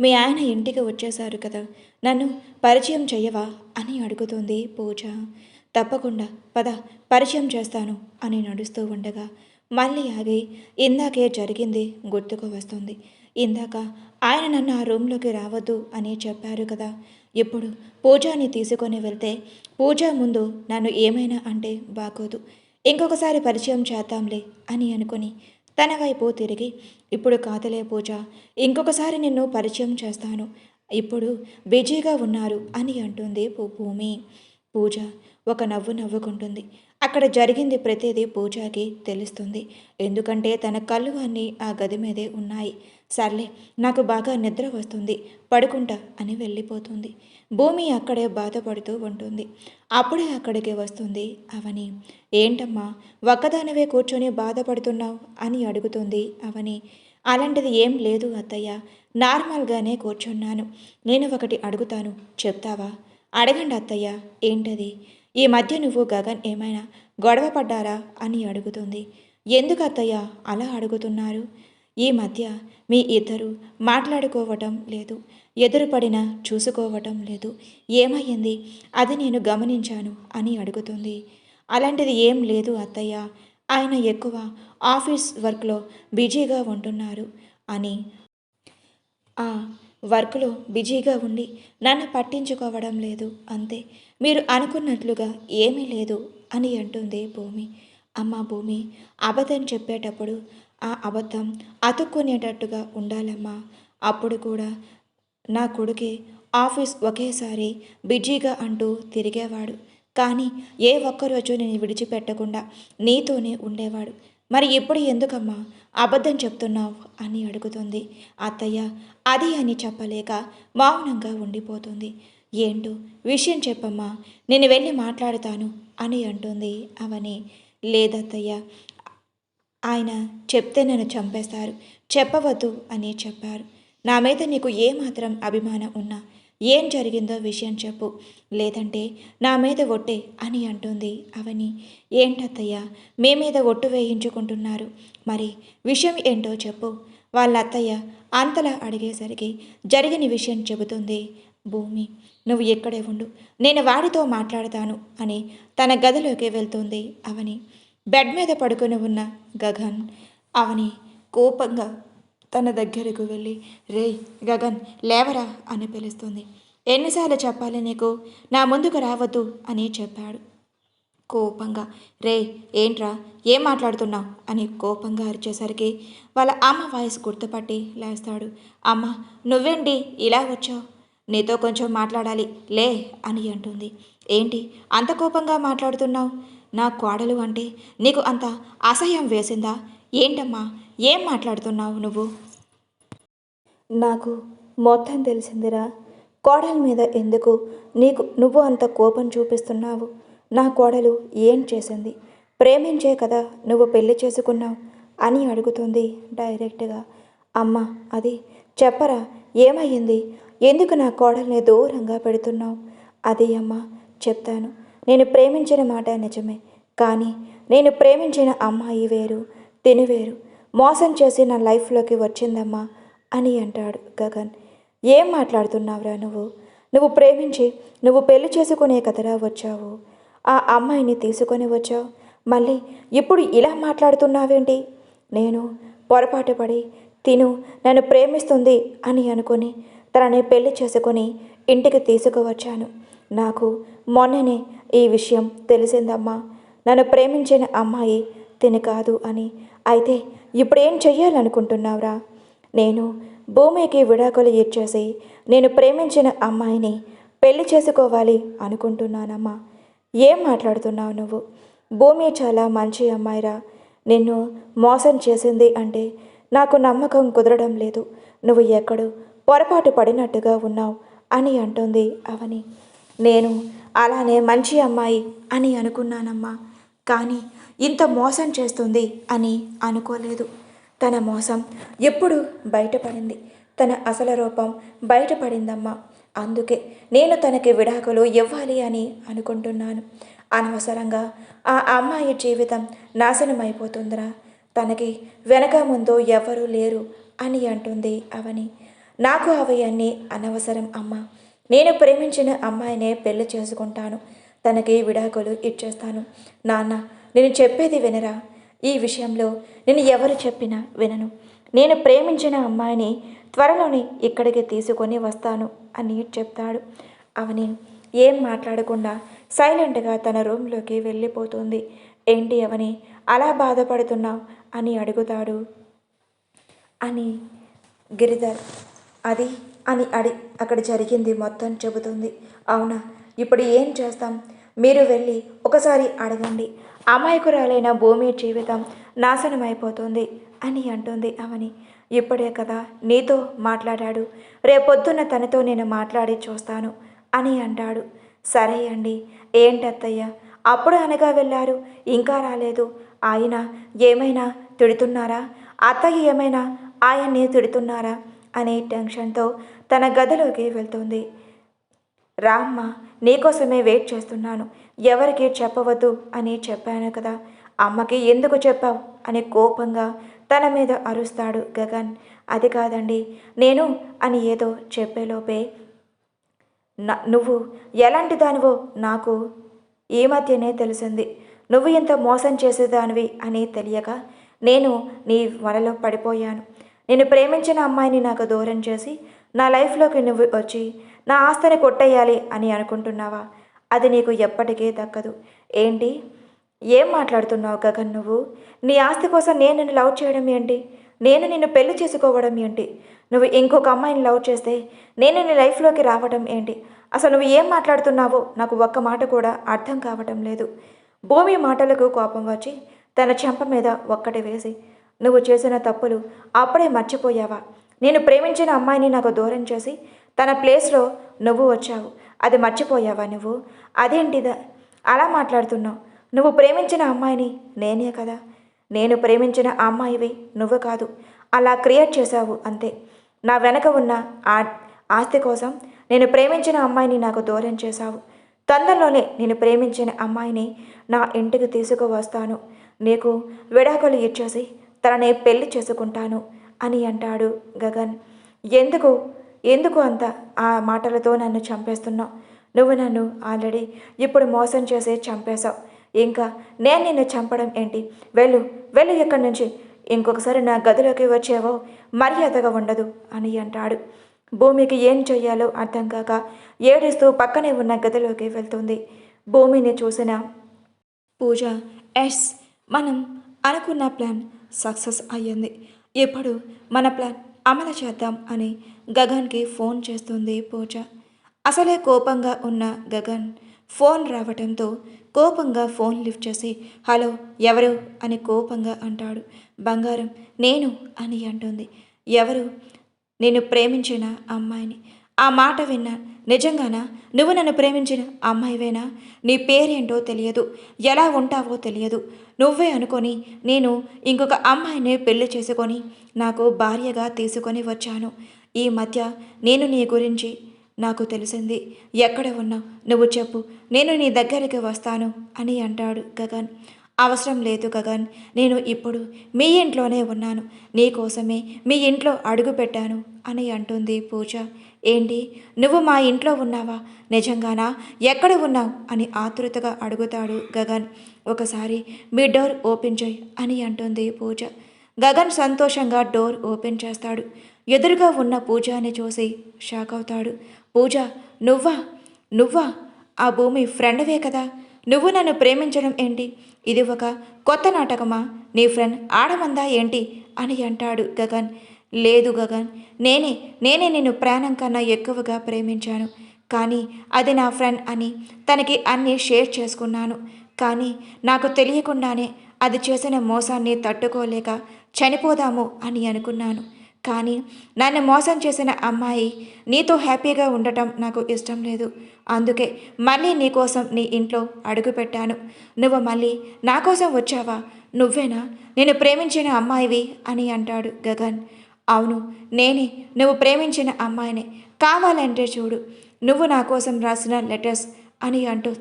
A: మీ ఆయన ఇంటికి వచ్చేశారు కదా, నన్ను పరిచయం చెయ్యవా అని అడుగుతుంది పూజ. తప్పకుండా పద, పరిచయం చేస్తాను అని నడుస్తూ ఉండగా మళ్ళీ ఆగి ఇందాకే జరిగింది గుర్తుకు వస్తుంది. ఇందాక ఆయన నన్ను ఆ రూమ్లోకి రావద్దు అని చెప్పారు కదా, ఇప్పుడు పూజని తీసుకొని వెళ్తే పూజ ముందు నన్ను ఏమైనా అంటే బాగోదు. ఇంకొకసారి పరిచయం చేద్దాంలే అని అనుకుని తన వైపు తిరిగి, ఇప్పుడు కాదులే పూజ, ఇంకొకసారి నిన్ను పరిచయం చేస్తాను, ఇప్పుడు బిజీగా ఉన్నారు అని అంటుంది భూమి. పూజ ఒక నవ్వు నవ్వుకుంటుంది. అక్కడ జరిగింది ప్రతిదీ పూజకి తెలుస్తుంది. ఎందుకంటే తన కళ్ళు అన్నీ ఆ గది మీదే ఉన్నాయి. సర్లే, నాకు బాగా నిద్ర వస్తుంది, పడుకుంటా అని వెళ్ళిపోతుంది. భూమి అక్కడే బాధపడుతూ ఉంటుంది. అప్పుడే అక్కడికి వస్తుంది అవని. ఏంటమ్మా ఒక్కదానివే కూర్చొని బాధపడుతున్నావు అని అడుగుతుంది అవని. అలాంటిది ఏం లేదు అత్తయ్య, నార్మల్గానే కూర్చున్నాను. నేను ఒకటి అడుగుతాను, చెప్తావా? అడగండి అత్తయ్య. ఏంటది? ఈ మధ్య నువ్వు గగన్ ఏమైనా గొడవ పడ్డారా అని అడుగుతుంది. ఎందుకు అత్తయ్య అలా అడుగుతున్నారు? ఈ మధ్య మీ ఇద్దరు మాట్లాడుకోవటం లేదు, ఎదురుపడినా చూసుకోవటం లేదు. ఏమయ్యింది? అది నేను గమనించాను అని అడుగుతుంది. అలాంటిది ఏం లేదు అత్తయ్య, ఆయన ఎక్కువ ఆఫీస్ వర్క్లో బిజీగా ఉంటున్నారు అని, ఆ వర్క్లో బిజీగా ఉండి నన్ను పట్టించుకోవడం లేదు అంతే. మీరు అనుకున్నట్లుగా ఏమీ లేదు అని అంటుంది భూమి. అమ్మ భూమి, అబద్ధం చెప్పేటప్పుడు ఆ అబద్ధం అతుక్కునేటట్టుగా ఉండాలమ్మా. అప్పుడు కూడా నా కొడుకే ఆఫీస్ ఒకేసారి బిజీగా అంటూ తిరిగేవాడు, కానీ ఏ ఒక్కరోజు నేను విడిచిపెట్టకుండా నీతోనే ఉండేవాడు. మరి ఇప్పుడు ఎందుకమ్మా అబద్ధం చెప్తున్నావు అని అడుగుతుంది. అత్తయ్య అది అని చెప్పలేక మౌనంగా ఉండిపోతుంది. ఏంటో విషయం చెప్పమ్మా, నేను వెళ్ళి మాట్లాడుతాను అని అంటుంది అవని. లేదత్తయ్య, ఆయన చెప్తే నన్ను చంపేస్తారు, చెప్పవద్దు అని చెప్పారు. నా మీద నీకు ఏమాత్రం అభిమానం ఉన్నా ఏం జరిగిందో విషయం చెప్పు, లేదంటే నా మీద ఒట్టే అని అంటుంది అవని. ఏంటత్తయ్య మీ మీద ఒట్టు వేయించుకుంటున్నారు? మరి విషయం ఏంటో చెప్పు. వాళ్ళ అత్తయ్య అంతలా అడిగేసరికి జరిగిన విషయం చెబుతుంది భూమి. నువ్వు ఇక్కడే ఉండు, నేను వాడితో మాట్లాడతాను అని తన గదిలోకి వెళ్తుంది అవని. బెడ్ మీద పడుకొని ఉన్న గగన్ అవని కోపంగా తన దగ్గరకు వెళ్ళి, రేయ్ గగన్ లేవరా అని పిలుస్తుంది. ఎన్నిసార్లు చెప్పాలి నీకు, నా ముందుకు రావద్దు అని చెప్పాడు కోపంగా. రేయ్ ఏంట్రా, ఏం మాట్లాడుతున్నావు అని కోపంగా అరిచేసరికి వాళ్ళ అమ్మ వాయిస్ గుర్తుపట్టి లేస్తాడు. అమ్మ నువ్వేంటి ఇలా వచ్చావు, నీతో కొంచెం మాట్లాడాలి లే అని అంటుంది. ఏంటి అంత కోపంగా మాట్లాడుతున్నావు, నా కోడలు అంటే నీకు అంత అసహ్యం వేసిందా ఏంటమ్మా, ఏం మాట్లాడుతున్నావు నువ్వు? నాకు మొత్తం తెలిసిందిరా, కోడల మీద ఎందుకు నువ్వు అంత కోపం చూపిస్తున్నావు? నా కోడలు ఏం చేసింది, ప్రేమించే కదా నువ్వు పెళ్లి చేసుకున్నావు అని అడుగుతుంది డైరెక్ట్గా. అమ్మ అది చెప్పరా, ఏమయ్యింది, ఎందుకు నా కోడల్ని దూరంగా పెడుతున్నావు? అది అమ్మ చెప్తాను, నేను ప్రేమించిన మాట నిజమే, కానీ నేను ప్రేమించిన అమ్మాయి వేరు, తిని వేరు, మోసం చేసి నా లైఫ్లోకి వచ్చిందమ్మా అని అంటాడు గగన్. ఏం మాట్లాడుతున్నావురా నువ్వు ప్రేమించి నువ్వు పెళ్లి చేసుకునే కదరా వచ్చావు, ఆ అమ్మాయిని తీసుకొని వచ్చావు, మళ్ళీ ఇప్పుడు ఇలా మాట్లాడుతున్నావేంటి? నేను పొరపాటు పడి తిను నన్ను ప్రేమిస్తుంది అని అనుకుని తనని పెళ్లి చేసుకొని ఇంటికి తీసుకువచ్చాను. నాకు మొన్ననే ఈ విషయం తెలిసిందమ్మా, నన్ను ప్రేమించిన అమ్మాయి తిని కాదు అని. అయితే ఇప్పుడేం చెయ్యాలనుకుంటున్నావురా? నేను భూమికి విడాకులు ఇచ్చేసి నేను ప్రేమించిన అమ్మాయిని పెళ్లి చేసుకోవాలి అనుకుంటున్నానమ్మా. ఏం మాట్లాడుతున్నావు నువ్వు? భూమి చాలా మంచి అమ్మాయిరా, నిన్ను మోసం చేసింది అంటే నాకు నమ్మకం కుదరడం లేదు, నువ్వు ఎక్కడో పొరపాటు పడినట్టుగా ఉన్నావు అని అంటుంది అవని. నేను అలానే మంచి అమ్మాయి అని అనుకున్నానమ్మా, కానీ ఇంత మోసం చేస్తుంది అని అనుకోలేదు. తన మోసం ఎప్పుడు బయటపడింది, తన అసలు రూపం బయటపడిందమ్మా. అందుకే నేను తనకి విడాకులు ఇవ్వాలి అని అనుకుంటున్నాను. అనవసరంగా ఆ అమ్మాయి జీవితం నాశనమైపోతుందిరా, తనకి వెనక ముందు ఎవరూ లేరు అని అంటుంది అవని. నాకు అవన్నీ అనవసరం అమ్మా, నేను ప్రేమించిన అమ్మాయినే పెళ్లి చేసుకుంటాను, తనకి విడాకులు ఇచ్చేస్తాను. నాన్న నేను చెప్పేది వినరా, ఈ విషయంలో నేను ఎవరు చెప్పినా వినను. నేను ప్రేమించిన అమ్మాయిని త్వరలోనే ఇక్కడికి తీసుకొని వస్తాను అని చెప్తాడు. అవని ఏం మాట్లాడకుండా సైలెంట్గా తన రూమ్లోకి వెళ్ళిపోతుంది. ఏంటి అవని అలా బాధపడుతున్నావు అని అడుగుతాడు అని గిరిధర్. అది అని అక్కడ జరిగింది మొత్తం చెబుతుంది. అవునా, ఇప్పుడు ఏం చేస్తాం, మీరు వెళ్ళి ఒకసారి అడగండి, అమాయకురాలైన భూమి జీవితం నాశనమైపోతుంది అని అంటుంది అవని. ఇప్పుడే కదా నీతో మాట్లాడాడు, రేపొద్దున తనతో నేను మాట్లాడి చూస్తాను అని అంటాడు. సరే అండి. ఏంటత్తయ్య అప్పుడు అనగా వెళ్ళారు, ఇంకా రాలేదు, ఆయన ఏమైనా తిడుతున్నారా, అత్తయ్య ఏమైనా ఆయన్ని తిడుతున్నారా అనే టెన్షన్తో తన గదిలోకి వెళ్తుంది. రామ్మ నీకోసమే వెయిట్ చేస్తున్నాను, ఎవరికి చెప్పవద్దు అని చెప్పాను కదా, అమ్మకి ఎందుకు చెప్పావు అని కోపంగా తన మీద అరుస్తాడు గగన్. అది కాదండి నేను అని ఏదో చెప్పేలోపే నువ్వు ఎలాంటి దానివో నాకు ఈ మధ్యనే తెలిసింది, నువ్వు ఇంత మోసం చేసేదానివి అని తెలియక నేను నీ వలలో పడిపోయాను. నేను ప్రేమించిన అమ్మాయిని నాకు దూరం చేసి నా లైఫ్లోకి నువ్వు వచ్చి నా ఆస్తిని కొట్టేయాలి అని అనుకుంటున్నావా? అది నీకు ఎప్పటికీ దక్కదు. ఏంటి ఏం మాట్లాడుతున్నావు గగన్ నువ్వు? నీ ఆస్తి కోసం నేను నిన్ను లవ్ చేయడం ఏంటి, నేను నిన్ను పెళ్లి చేసుకోవడం ఏంటి, నువ్వు ఇంకొక అమ్మాయిని లవ్ చేస్తే నేను నీ లైఫ్లోకి రావడం ఏంటి? అసలు నువ్వు ఏం మాట్లాడుతున్నావో నాకు ఒక్క మాట కూడా అర్థం కావటం లేదు. భూమి మాటలకు కోపం వచ్చి తన చెంప మీద ఒక్కటి వేసి, నువ్వు చేసిన తప్పులు అప్పుడే మర్చిపోయావా? నేను ప్రేమించిన అమ్మాయిని నాకు దూరం చేసి తన ప్లేస్లో నువ్వు వచ్చావు, అది మర్చిపోయావా నువ్వు? అదేంటిదా అలా మాట్లాడుతున్నావు? నువ్వు ప్రేమించిన అమ్మాయిని నేనే కదా, నేను ప్రేమించిన అమ్మాయివి నువ్వు కాదు, అలా క్రియేట్ చేశావు అంతే. నా వెనక ఉన్న ఆస్తి కోసం నేను ప్రేమించిన అమ్మాయిని నాకు దూరం చేశావు. తొందరలోనే నేను ప్రేమించిన అమ్మాయిని నా ఇంటికి తీసుకువస్తాను, నీకు విడాకులు ఇచ్చేసి తనని పెళ్లి చేసుకుంటాను అని అంటాడు గగన్. ఎందుకు ఎందుకు అంత ఆ మాటలతో నన్ను చంపేస్తున్నావు? నువ్వు నన్ను ఆల్రెడీ ఇప్పుడు మోసం చేసి చంపేశావు, ఇంకా నేను నిన్ను చంపడం ఏంటి? వెళ్ళు వెళ్ళు ఇక్కడి నుంచి, ఇంకొకసారి నా గదిలోకి వచ్చావో మర్యాదగా ఉండదు అని అంటాడు. భూమికి ఏం చెయ్యాలో అర్థం కాక ఏడుస్తూ పక్కనే ఉన్న గదిలోకి వెళ్తుంది. భూమిని చూసిన పూజ, ఎస్, మనం అనుకున్న ప్లాన్ సక్సెస్ అయ్యింది. ఇప్పుడు మన ప్లాన్ అమలు చేద్దాం అని గగన్కి ఫోన్ చేస్తుంది పూజ. అసలే కోపంగా ఉన్న గగన్ ఫోన్ రావటంతో కోపంగా ఫోన్ లిఫ్ట్ చేసి హలో ఎవరు అని కోపంగా అంటాడు. బంగారం నేను అని అంటుంది. ఎవరు? నేను ప్రేమించిన అమ్మాయిని. ఆ మాట విన్నా. నిజంగానా? నువ్వు నన్ను ప్రేమించిన అమ్మాయివేనా? నీ పేరేంటో తెలియదు, ఎలా ఉంటావో తెలియదు. నువ్వే అనుకొని నేను ఇంకొక అమ్మాయిని పెళ్లి చేసుకొని నాకు భార్యగా తీసుకొని వచ్చాను. ఈ మధ్య నేను నీ గురించి నాకు తెలిసింది. ఎక్కడ ఉన్నావు నువ్వు చెప్పు, నేను నీ దగ్గరికి వస్తాను అని అంటాడు గగన్. అవసరం లేదు గగన్, నేను ఇప్పుడు మీ ఇంట్లోనే ఉన్నాను, నీకోసమే మీ ఇంట్లో అడుగు పెట్టాను అని అంటుంది పూజ. ఏంటి, నువ్వు మా ఇంట్లో ఉన్నావా? నిజంగానా? ఎక్కడ ఉన్నావు అని ఆతృతగా అడుగుతాడు గగన్. ఒకసారి మీ డోర్ ఓపెన్ చేయి అని అంటుంది పూజ. గగన్ సంతోషంగా డోర్ ఓపెన్ చేస్తాడు. ఎదురుగా ఉన్న పూజని చూసి షాక్ అవుతాడు. పూజ, నువ్వా? నువ్వా ఆ భూమి ఫ్రెండ్వే కదా? నువ్వు నన్ను ప్రేమించడం ఏంటి? ఇది ఒక కొత్త నాటకమా? నీ ఫ్రెండ్ ఆడమందా ఏంటి అని అంటాడు గగన్. లేదు గగన్, నేనే నిన్ను ప్రాణం కన్నా ఎక్కువగా ప్రేమించాను. కానీ అది నా ఫ్రెండ్ అని తనకి అన్నీ షేర్ చేసుకున్నాను. కానీ నాకు తెలియకుండానే అది చేసిన మోసాన్ని తట్టుకోలేక చనిపోదాము అని అనుకున్నాను. కానీ నన్ను మోసం చేసిన అమ్మాయి నీతో హ్యాపీగా ఉండటం నాకు ఇష్టం లేదు. అందుకే మళ్ళీ నీకోసం నీ ఇంట్లో అడుగుపెట్టాను. నువ్వు మళ్ళీ నా కోసం వచ్చావా? నువ్వేనా నేను ప్రేమించిన అమ్మాయివి అని అంటాడు గగన్. అవును, నేనే నువ్వు ప్రేమించిన అమ్మాయినే. కావాలంటే చూడు, నువ్వు నా కోసం రాసిన లెటర్స్ అని అంటూ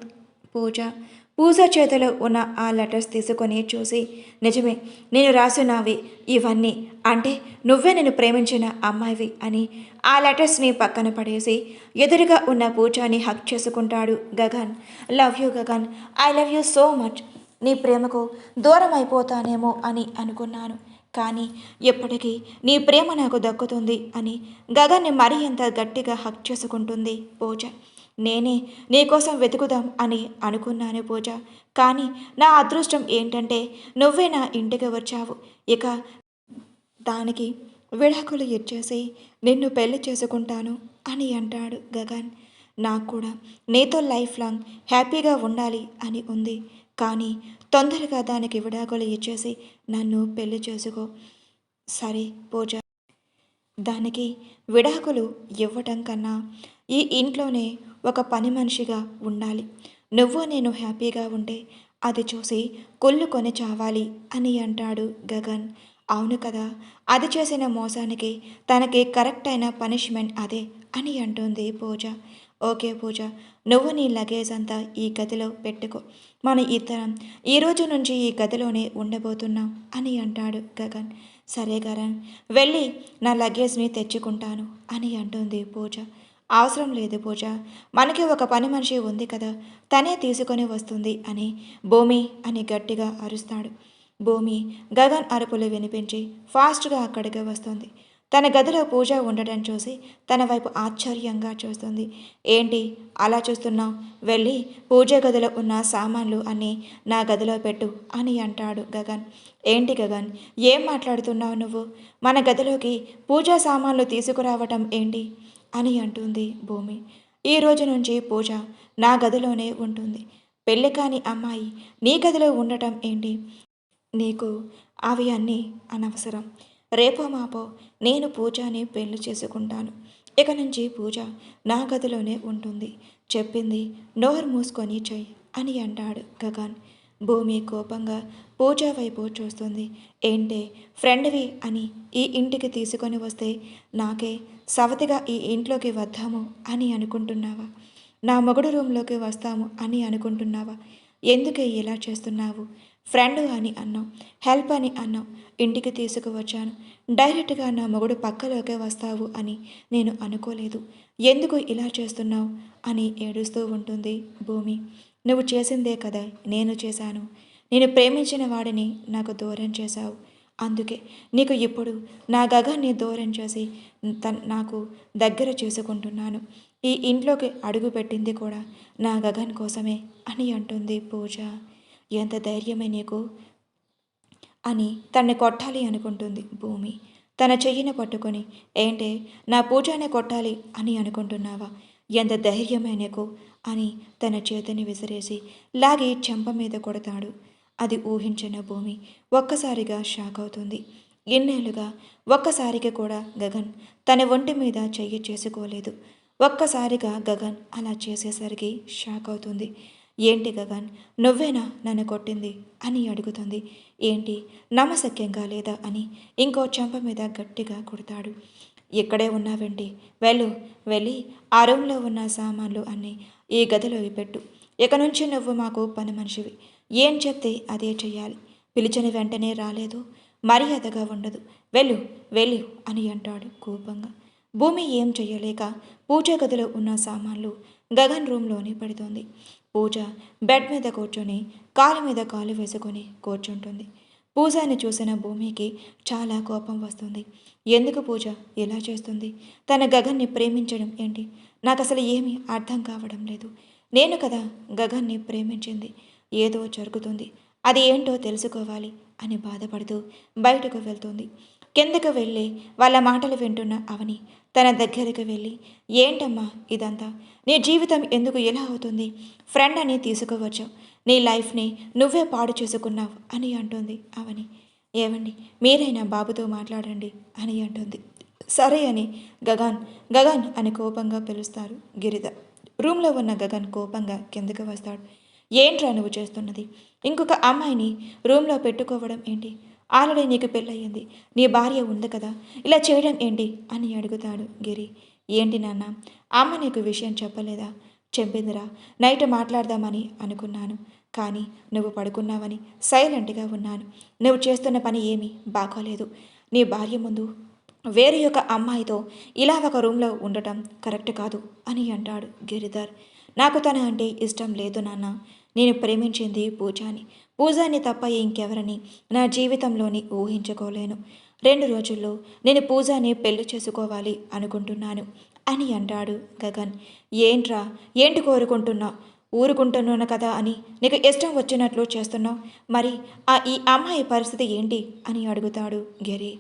A: పూజ చేతిలో ఉన్న ఆ లెటర్స్ తీసుకొని చూసి, నిజమే, నేను రాసినవి ఇవన్నీ. అంటే నువ్వే నేను ప్రేమించిన అమ్మాయివి అని ఆ లెటర్స్ని పక్కన పడేసి ఎదురుగా ఉన్న పూజని హక్ చేసుకుంటాడు Gagan. Love you Gagan, I love you so much. నీ ప్రేమకు దూరం అయిపోతానేమో అని అనుకున్నాను, కానీ ఎప్పటికీ నీ ప్రేమ నాకు దక్కుతుంది అని గగన్ని మరీ ఎంత గట్టిగా హక్ చేసుకుంటుంది పూజ. నేనే నీకోసం వెతుకుదాం అని అనుకున్నాను పూజ, కానీ నా అదృష్టం ఏంటంటే నువ్వే నా ఇంటికి వచ్చావు. ఇక దానికి విడాకులు ఇచ్చేసి నిన్ను పెళ్లి చేసుకుంటాను అని అంటాడు గగన్. నాకు కూడా నీతో లైఫ్ లాంగ్ హ్యాపీగా ఉండాలి అని ఉంది, కానీ తొందరగా దానికి విడాకులు ఇచ్చేసి నన్ను పెళ్లి చేసుకో. సరే పూజ, దానికి విడాకులు ఇవ్వటం కన్నా ఈ ఇంట్లోనే ఒక పని మనిషిగా ఉండాలి. నువ్వు నేను హ్యాపీగా ఉంటే అది చూసి కుళ్ళుకొని చావాలి అని అంటాడు గగన్. అవును కదా, అది చేసిన మోసానికి తనకి కరెక్ట్ అయిన పనిష్మెంట్ అదే అని అంటుంది పూజ. ఓకే పూజ, నువ్వు నీ లగేజ్ అంతా ఈ గదిలో పెట్టుకో. మన ఇద్దరం ఈ రోజు నుంచి ఈ గదిలోనే ఉండబోతున్నాం అని అంటాడు గగన్. సరే గగన్, వెళ్ళి నా లగేజ్ని తెచ్చుకుంటాను అని అంటుంది పూజ. అవసరం లేదు పూజ, మనకి ఒక పని మనిషి ఉంది కదా, తనే తీసుకొని వస్తుంది అని భూమి అని గట్టిగా అరుస్తాడు. భూమి గగన్ అరుపులు వినిపించి ఫాస్ట్గా అక్కడికి వస్తుంది. తన గదిలో పూజ ఉండడం చూసి తన వైపు ఆశ్చర్యంగా చూస్తుంది. ఏంటి అలా చూస్తున్నావు? వెళ్ళి పూజ గదిలో ఉన్న సామాన్లు అన్నీ నా గదిలో పెట్టు అని అంటాడు గగన్. ఏంటి గగన్, ఏం మాట్లాడుతున్నావు నువ్వు? మన గదిలోకి పూజా సామాన్లు తీసుకురావటం ఏంటి అని అంటుంది భూమి. ఈ రోజు నుంచి పూజ నా గదిలోనే ఉంటుంది. పెళ్ళి కాని అమ్మాయి నీ గదిలో ఉండటం ఏంటి? నీకు అవి అన్నీ అనవసరం. రేపో మాపో నేను పూజని పెళ్లి చేసుకుంటాను. ఇక నుంచి పూజ నా గదిలోనే ఉంటుంది. చెప్పింది నోరు మూసుకొని చెయ్యి అని అంటాడు గగన్. భూమి కోపంగా పూజ వైపు చూస్తుంది. ఏంటే, ఫ్రెండ్వి అని ఈ ఇంటికి తీసుకొని వస్తే నాకే సవతిగా ఈ ఇంట్లోకి వద్దాము అని అనుకుంటున్నావా? నా మొగుడు రూమ్లోకి వస్తాము అని అనుకుంటున్నావా? ఎందుకే ఇలా చేస్తున్నావు? ఫ్రెండ్ అని అన్నావు, హెల్ప్ అని అన్నావు, ఇంటికి తీసుకువచ్చాను. డైరెక్ట్గా నా మొగుడు పక్కలోకే వస్తావు అని నేను అనుకోలేదు. ఎందుకు ఇలా చేస్తున్నావు అని ఏడుస్తూ ఉంటుంది భూమి. నువ్వు చేసిందే కదా నేను చేశాను. నేను ప్రేమించిన వాడిని నాకు దూరం చేశావు. అందుకే నీకు ఇప్పుడు నా గగాన్ని దూరం చేసి నాకు దగ్గర చేసుకుంటున్నాను. ఈ ఇంట్లోకి అడుగు పెట్టింది కూడా నా గగన్ కోసమే అని అంటుంది పూజ. ఎంత ధైర్యమే నీకు అని తన్ని కొట్టాలి అనుకుంటుంది భూమి. తన చెయ్యిని పట్టుకొని, ఏంటే నా పూజానే కొట్టాలి అని అనుకుంటున్నావా? ఎంత ధైర్యమే నీకు అని తన చేతిని విసిరేసి లాగి చెంప మీద కొడతాడు. అది ఊహించిన భూమి ఒక్కసారిగా షాక్ అవుతుంది. ఇన్నేళ్లుగా ఒక్కసారిగా కూడా గగన్ తన ఒంటి మీద చెయ్యి చేసుకోలేదు. ఒక్కసారిగా గగన్ అలా చేసేసరికి షాక్ అవుతుంది. ఏంటి గగన్, నువ్వేనా నన్ను కొట్టింది అని అడుగుతుంది. ఏంటి నమ్మశక్యంగా లేదా అని ఇంకో చెంప మీద గట్టిగా కొడతాడు. ఇక్కడే ఉన్నావేంటి, వెళ్ళి ఆ రూమ్లో ఉన్న సామాన్లు అన్నీ ఈ గదిలోకి పెట్టు. ఇక నుంచి నువ్వు మాకు పని మనిషివి. ఏం చెప్తే అదే చెయ్యాలి. పిలిచిన వెంటనే రాలేదు, మర్యాదగా ఉండదు. వెళ్ళు అని అంటాడు కోపంగా. భూమి ఏం చెయ్యలేక పూజ గదిలో ఉన్న సామాన్లు గగన్ రూమ్లోనే పెడుతోంది. పూజ బెడ్ మీద కూర్చొని కాలు మీద కాలు వేసుకొని కూర్చుంటుంది. పూజని చూసిన భూమికి చాలా కోపం వస్తుంది. ఎందుకు పూజ ఇలా చేస్తుంది? తన గగన్ని ప్రేమించడం ఏంటి? నాకు అసలు ఏమీ అర్థం కావడం లేదు. నేను కదా గగన్ని ప్రేమించింది. ఏదో జరుగుతుంది, అది ఏంటో తెలుసుకోవాలి అని బాధపడుతూ బయటకు వెళ్తుంది. కిందకు వెళ్ళి వాళ్ళ మాటలు వింటున్న అవని తన దగ్గరికి వెళ్ళి, ఏంటమ్మా ఇదంతా? నీ జీవితం ఎందుకు ఇలా అవుతుంది? ఫ్రెండ్ అని తీసుకువచ్చావు, నీ లైఫ్ని నువ్వే పాడు చేసుకున్నావు అని అంటుంది అవని. ఏవండి, మీరైనా బాబుతో మాట్లాడండి అని అంటుంది. సరే అని గగన్ అని కోపంగా పిలుస్తారు గిరిధర్. రూమ్లో ఉన్న గగన్ కోపంగా కిందకు వస్తాడు. ఏంట్రా నువ్వు చేస్తున్నది? ఇంకొక అమ్మాయిని రూమ్లో పెట్టుకోవడం ఏంటి? ఆల్రెడీ నీకు పెళ్ళయింది, నీ భార్య ఉంది కదా, ఇలా చేయడం ఏంటి అని అడుగుతాడు గిరి. ఏంటి నాన్న, అమ్మ నీకు విషయం చెప్పలేదా? చెప్పిందిరా, నైట్ మాట్లాడదామని అనుకున్నాను, కానీ నువ్వు పడుకున్నావని సైలెంట్గా ఉన్నాను. నువ్వు చేస్తున్న పని ఏమీ బాగోలేదు. నీ భార్య ముందు వేరే ఒక అమ్మాయితో ఇలా ఒక రూమ్లో ఉండటం కరెక్ట్ కాదు అని అంటాడు గిరిధర్. నాకు తన అంటే ఇష్టం లేదు నాన్న. నేను ప్రేమించింది పూజాని తప్ప ఇంకెవరని నా జీవితంలోని ఊహించుకోలేను. 2 రోజుల్లో నేను పూజాని పెళ్లి చేసుకోవాలి అనుకుంటున్నాను అని అంటాడు గగన్. ఏంటి కోరుకుంటున్నావు? ఊరుకుంటున్నాను కదా అని నీకు ఇష్టం వచ్చినట్లు చేస్తున్నావు. మరి ఈ అమ్మాయి పరిస్థితి ఏంటి అని అడుగుతాడు గిరి.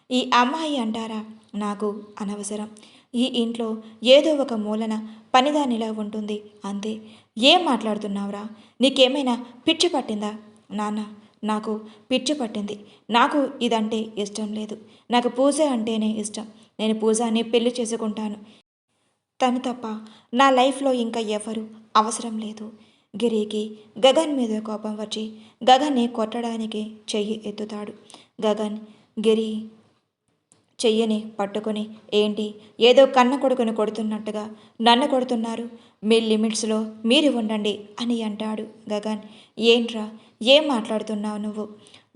A: ఈ అమ్మాయి అంటారా, నాకు అనవసరం. ఈ ఇంట్లో ఏదో ఒక మూలన పనిదానిలా ఉంటుంది అంతే. ఏం మాట్లాడుతున్నావురా? నీకేమైనా పిచ్చి పట్టిందా? నాన్న, నాకు పిచ్చి పట్టింది. నాకు ఇదంటే ఇష్టం లేదు. నాకు పూజ అంటేనే ఇష్టం. నేను పూజని పెళ్లి చేసుకుంటాను. తను తప్ప నా లైఫ్లో ఇంకా ఎవరు అవసరం లేదు. గిరికి గగన్ మీద కోపం వచ్చి గగన్ని కొట్టడానికి చెయ్యి ఎత్తుతాడు. గగన్ గిరి చెయ్యని పట్టుకొని, ఏంటి ఏదో కన్న కొడుకుని కొడుతున్నట్టుగా నన్ను కొడుతున్నారు? మీ లిమిట్స్లో మీరు ఉండండి అని అంటాడు గగన్. ఏంట్రా, ఏం మాట్లాడుతున్నావు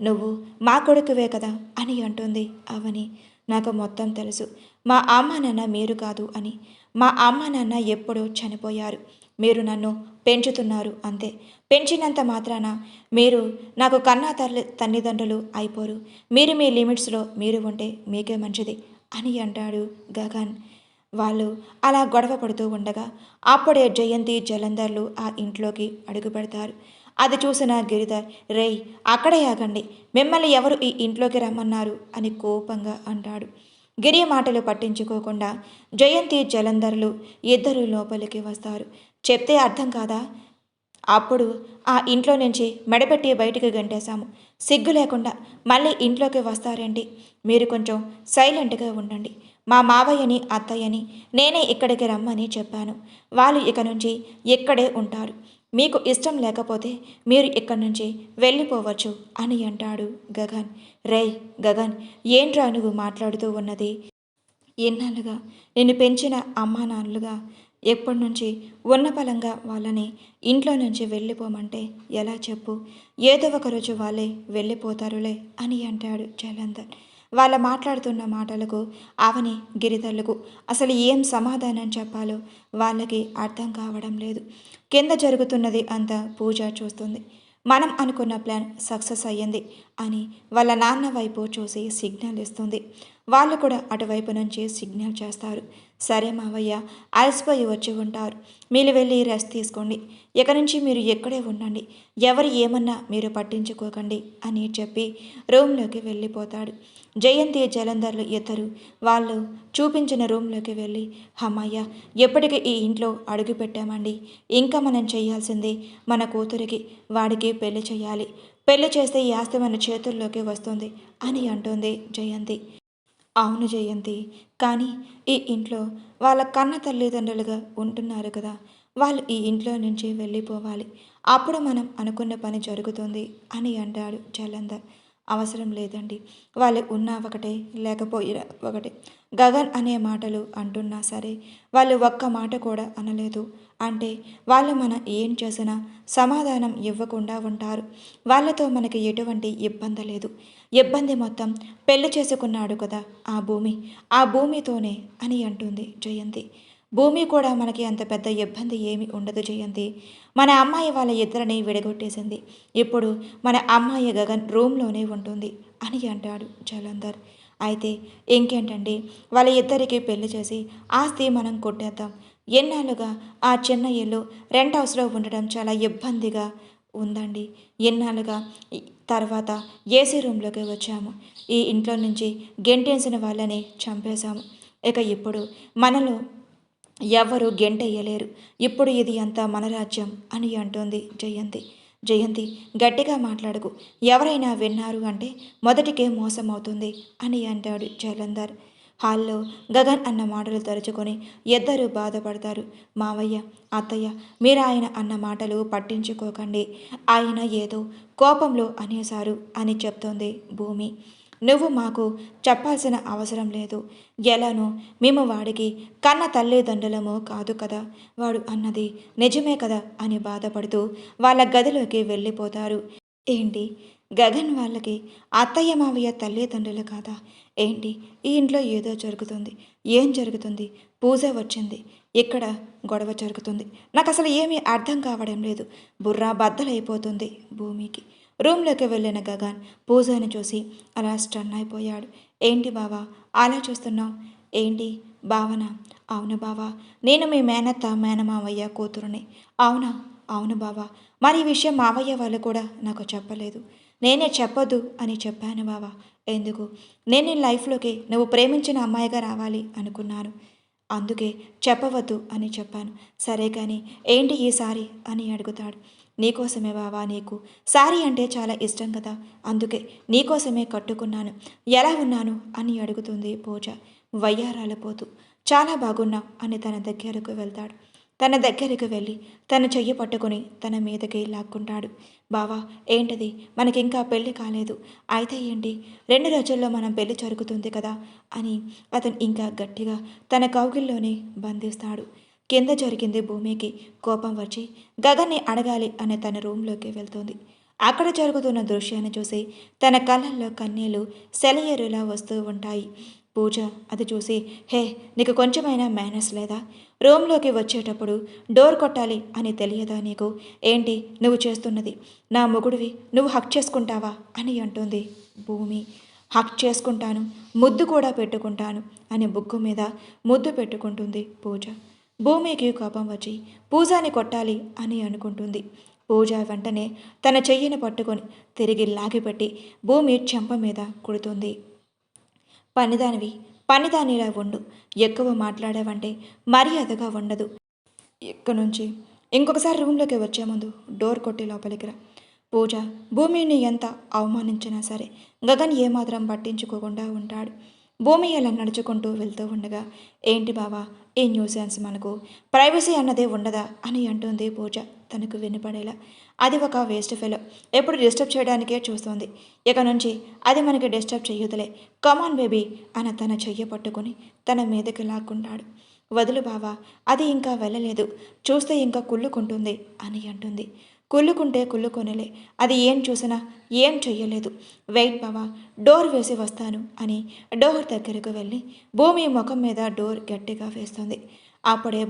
A: నువ్వు మా కొడుకువే కదా అని అంటుంది అవని. నాకు మొత్తం తెలుసు. మా అమ్మ నాన్న మీరు కాదు అని. మా అమ్మ నాన్న ఎప్పుడో చనిపోయారు. మీరు నన్ను పెంచుతున్నారు అంతే. పెంచినంత మాత్రాన మీరు నాకు కన్నా తల్లిదండ్రులు అయిపోరు. మీరు మీ లిమిట్స్లో మీరు ఉంటే మీకే మంచిది అని అంటాడు గగన్. వాళ్ళు అలా గొడవ పడుతూ ఉండగా అప్పుడే జయంతి జలంధర్లు ఆ ఇంట్లోకి అడుగు పెడతారు. అది చూసిన గిరిధర్, రేయ్ అక్కడే ఆగండి, మిమ్మల్ని ఎవరు ఈ ఇంట్లోకి రమ్మన్నారు అని కోపంగా అంటాడు. గిరి మాటలు పట్టించుకోకుండా జయంతి జలంధర్లు ఇద్దరు లోపలికి వస్తారు. చెప్తే అర్థం కాదా? అప్పుడు ఆ ఇంట్లో నుంచి మెడపెట్టి బయటికి గంటేశాము. సిగ్గు లేకుండా మళ్ళీ ఇంట్లోకి వస్తారేంటి? మీరు కొంచెం సైలెంట్గా ఉండండి. మా మావయ్యని అత్తయ్యని నేనే ఇక్కడికి రమ్మని చెప్పాను. వాళ్ళు ఇక నుంచి ఇక్కడే ఉంటారు. మీకు ఇష్టం లేకపోతే మీరు ఇక్కడి నుంచి వెళ్ళిపోవచ్చు అని అంటాడు గగన్. రేయ్ గగన్, ఏంట్రా నువ్వు మాట్లాడుతూ ఉన్నది? ఎన్నాళ్ళుగా నిన్ను పెంచిన అమ్మా నాన్నలుగా ఎప్పటి నుంచి ఉన్న పలంగా వాళ్ళని ఇంట్లో నుంచి వెళ్ళిపోమంటే ఎలా చెప్పు? ఏదో ఒక రోజు వాళ్ళే వెళ్ళిపోతారులే అని అంటాడు జలంధర్. వాళ్ళ మాట్లాడుతున్న మాటలకు అవని గిరిధర్లకు అసలు ఏం సమాధానం చెప్పాలో వాళ్ళకి అర్థం కావడం లేదు. కింద జరుగుతున్నది అంతా పూజ చూస్తుంది. మనం అనుకున్న ప్లాన్ సక్సెస్ అయ్యింది అని వాళ్ళ నాన్న వైపు చూసి సిగ్నల్ ఇస్తుంది. వాళ్ళు కూడా అటువైపు నుంచి సిగ్నల్ చేస్తారు. సరే మావయ్య, అలసిపోయి వచ్చి ఉంటారు, మీరు వెళ్ళి రెస్ట్ తీసుకోండి, ఇక నుంచి మీరు ఎక్కడే ఉండండి, ఎవరు ఏమన్నా మీరు పట్టించుకోకండి అని చెప్పి రూమ్లోకి వెళ్ళిపోతాడు. జయంతి జలంధర్లు ఇద్దరు వాళ్ళు చూపించిన రూమ్లోకి వెళ్ళి, అమ్మయ్య, ఎప్పటికీ ఈ ఇంట్లో అడుగు పెట్టామండి, ఇంకా మనం చేయాల్సింది మన కూతురికి వాడికి పెళ్లి చేయాలి, పెళ్లి చేస్తే ఈ ఆస్తి మన చేతుల్లోకి వస్తుంది అని అంటుంది జయంతి. అవును జయంతి, కానీ ఈ ఇంట్లో వాళ్ళ కన్న తల్లిదండ్రులుగా ఉంటున్నారు కదా, వాళ్ళు ఈ ఇంట్లో నుంచి వెళ్ళిపోవాలి, అప్పుడు మనం అనుకున్న పని జరుగుతుంది అని అంటాడు జలంధర్. అవసరం లేదండి, వాళ్ళు ఉన్నా ఒకటే లేకపోయినా ఒకటే, గగన్ అనే మాటలు అంటున్నా సరే వాళ్ళు ఒక్క మాట కూడా అనలేదు అంటే వాళ్ళు మనం ఏం చేసినా సమాధానం ఇవ్వకుండా ఉంటారు. వాళ్ళతో మనకి ఎటువంటి ఇబ్బంది లేదు. ఇబ్బంది మొత్తం పెళ్లి చేసుకున్నాడు కదా ఆ భూమితోనే అని అంటుంది జయంతి. భూమి కూడా మనకి అంత పెద్ద ఇబ్బంది ఏమీ ఉండదు జయంతి. మన అమ్మాయి వాళ్ళ ఇద్దరిని విడగొట్టేసింది, ఇప్పుడు మన అమ్మాయి గగన్ రూమ్లోనే ఉంటుంది అని అంటాడు జలంధర్. అయితే ఇంకేంటండి, వాళ్ళ ఇద్దరికి పెళ్లి చేసి ఆస్తి మనం కొట్టేద్దాం. ఎన్నాళ్ళుగా ఆ చిన్న ఇల్లు రెంట్ హౌస్లో ఉండడం చాలా ఇబ్బందిగా ఉందండి. ఎన్నాళ్ళుగా తర్వాత ఏసీ రూమ్లోకి వచ్చాము, ఈ ఇంట్లో నుంచి గెంటేసిన వాళ్ళని చంపేశాము, ఇక ఇప్పుడు మనలో ఎవ్వరూ గెంటెయ్యలేరు, ఇప్పుడు ఇది అంతా మన రాజ్యం అని అంటోంది జయంతి. జయంతి, గట్టిగా మాట్లాడకు, ఎవరైనా విన్నారు అంటే మొదటికే మోసం అవుతుంది అని అంటాడు జలంధర్. హాల్లో గగన్ అన్న మాటలు తరుచుకొని ఇద్దరు బాధపడతారు. మావయ్య, అత్తయ్య, మీరు ఆయన అన్న మాటలు పట్టించుకోకండి, ఆయన ఏదో కోపంలో అనేశారు అని చెప్తోంది భూమి. నువ్వు మాకు చెప్పాల్సిన అవసరం లేదు, ఎలానో మేము వాడికి కన్న తల్లిదండ్రులము కాదు కదా, వాడు అన్నది నిజమే కదా అని బాధపడుతూ వాళ్ళ గదిలోకి వెళ్ళిపోతారు. ఏంటి, గగన్ వాళ్ళకి అత్తయ్య మావయ్య తల్లిదండ్రులు కాదా ఏంటి? ఈ ఇంట్లో ఏదో జరుగుతుంది, ఏం జరుగుతుంది? పూజ వచ్చింది, ఇక్కడ గొడవ జరుగుతుంది, నాకు అసలు ఏమీ అర్థం కావడం లేదు, బుర్ర బద్దలైపోతుంది భూమికి. రూమ్లోకి వెళ్ళిన గగన్ పూజని చూసి అలా స్టన్ అయిపోయాడు. ఏంటి బావా అలా చూస్తున్నావు? ఏంటి భావన? అవును బావా, నేను మీ మేనత్త మేనమావయ్య కూతురుని. అవునా? అవును బావా, మరి ఈ విషయం మావయ్య వాళ్ళు కూడా నాకు చెప్పలేదు, నేనే చెప్పొద్దు అని చెప్పాను బావా. ఎందుకు? నేను నీ లైఫ్లోకి నువ్వు ప్రేమించిన అమ్మాయిగా రావాలి అనుకున్నాను, అందుకే చెప్పవద్దు అని చెప్పాను. సరే కానీ ఏంటి ఈసారి అని అడుగుతాడు. నీకోసమే బావా, నీకు సారీ అంటే చాలా ఇష్టం కదా, అందుకే నీకోసమే కట్టుకున్నాను, ఎలా ఉన్నాను అని అడుగుతుంది పూజ వయ్యారాల పోతూ. చాలా బాగున్నావు అని తన దగ్గరకు వెళ్తాడు. తన దగ్గరికి వెళ్ళి తన చెయ్యి పట్టుకొని తన మీదకి లాక్కుంటాడు. బావా, ఏంటిది, మనకింకా పెళ్ళి కాలేదు, అయితే ఏంటి, 2 రోజుల్లో మనం పెళ్ళి జరుగుతుంది కదా అని అతను ఇంకా గట్టిగా తన కౌగిల్లోనే బంధిస్తాడు. కింద జరిగింది భూమికి కోపం వచ్చి గగన్ని అడగాలి అని తన రూంలోకి వెళ్తుంది. అక్కడ జరుగుతున్న దృశ్యాన్ని చూసి తన కళ్ళల్లో కన్నీళ్లు సెలయేరులా వస్తూ ఉంటాయి. పూజ అది చూసి, హే, నీకు కొంచెమైనా మేనర్స్ లేదా? రూమ్లోకి వచ్చేటప్పుడు డోర్ కొట్టాలి అని తెలియదా నీకు? ఏంటి నువ్వు చేస్తున్నది? నా మొగుడివి, నువ్వు హక్ చేసుకుంటావా అని అంటుంది భూమి. హక్ చేసుకుంటాను, ముద్దు కూడా పెట్టుకుంటాను అని బుగ్గు మీద ముద్దు పెట్టుకుంటుంది పూజ. భూమికి కోపం వచ్చి పూజని కొట్టాలి అని అనుకుంటుంది. పూజ వెంటనే తన చెయ్యిని పట్టుకొని తిరిగి లాగిపెట్టి భూమి చెంప మీద కుడుతుంది. పనిదానివి, పనిదానిలా ఉండు, ఎక్కువ మాట్లాడావంటే మర్యాదగా ఉండదు, ఇక్కడ నుంచి ఇంకొకసారి రూమ్లోకి వచ్చే ముందు డోర్ కొట్టి లోపలికి రా. పూజ భూమిని ఎంత అవమానించినా సరే గగన్ ఏమాత్రం పట్టించుకోకుండా ఉంటాడు. భూమి అలా నడుచుకుంటూ వెళ్తూ ఉండగా, ఏంటి బావా ఈ న్యూసెన్స్, మనకు ప్రైవసీ అన్నదే ఉండదా అని అంటుంది పూజ తనకు వినపడేలా. అది ఒక వేస్ట్ ఫెలో, ఎప్పుడు డిస్టర్బ్ చేయడానికే చూస్తోంది, ఇక నుంచి అది మనకి డిస్టర్బ్ చెయ్యదులే, కమాన్ బేబీ అని తన చెయ్యి పట్టుకొని తన మీదకి లాక్కుంటాడు. వదులు బావా, అది ఇంకా వెళ్ళలేదు, చూస్తే ఇంకా కుళ్ళుకుంటుంది అని అంటుంది. కుళ్ళుకుంటే కుళ్ళుకొనిలే, అది ఏం చూసినా ఏం చెయ్యలేదు, వెయిట్ బావా, డోర్ వేసి వస్తాను అని డోర్ దగ్గరకు వెళ్ళి భూమి ముఖం మీద డోర్ గట్టిగా వేస్తుంది. అప్పుడే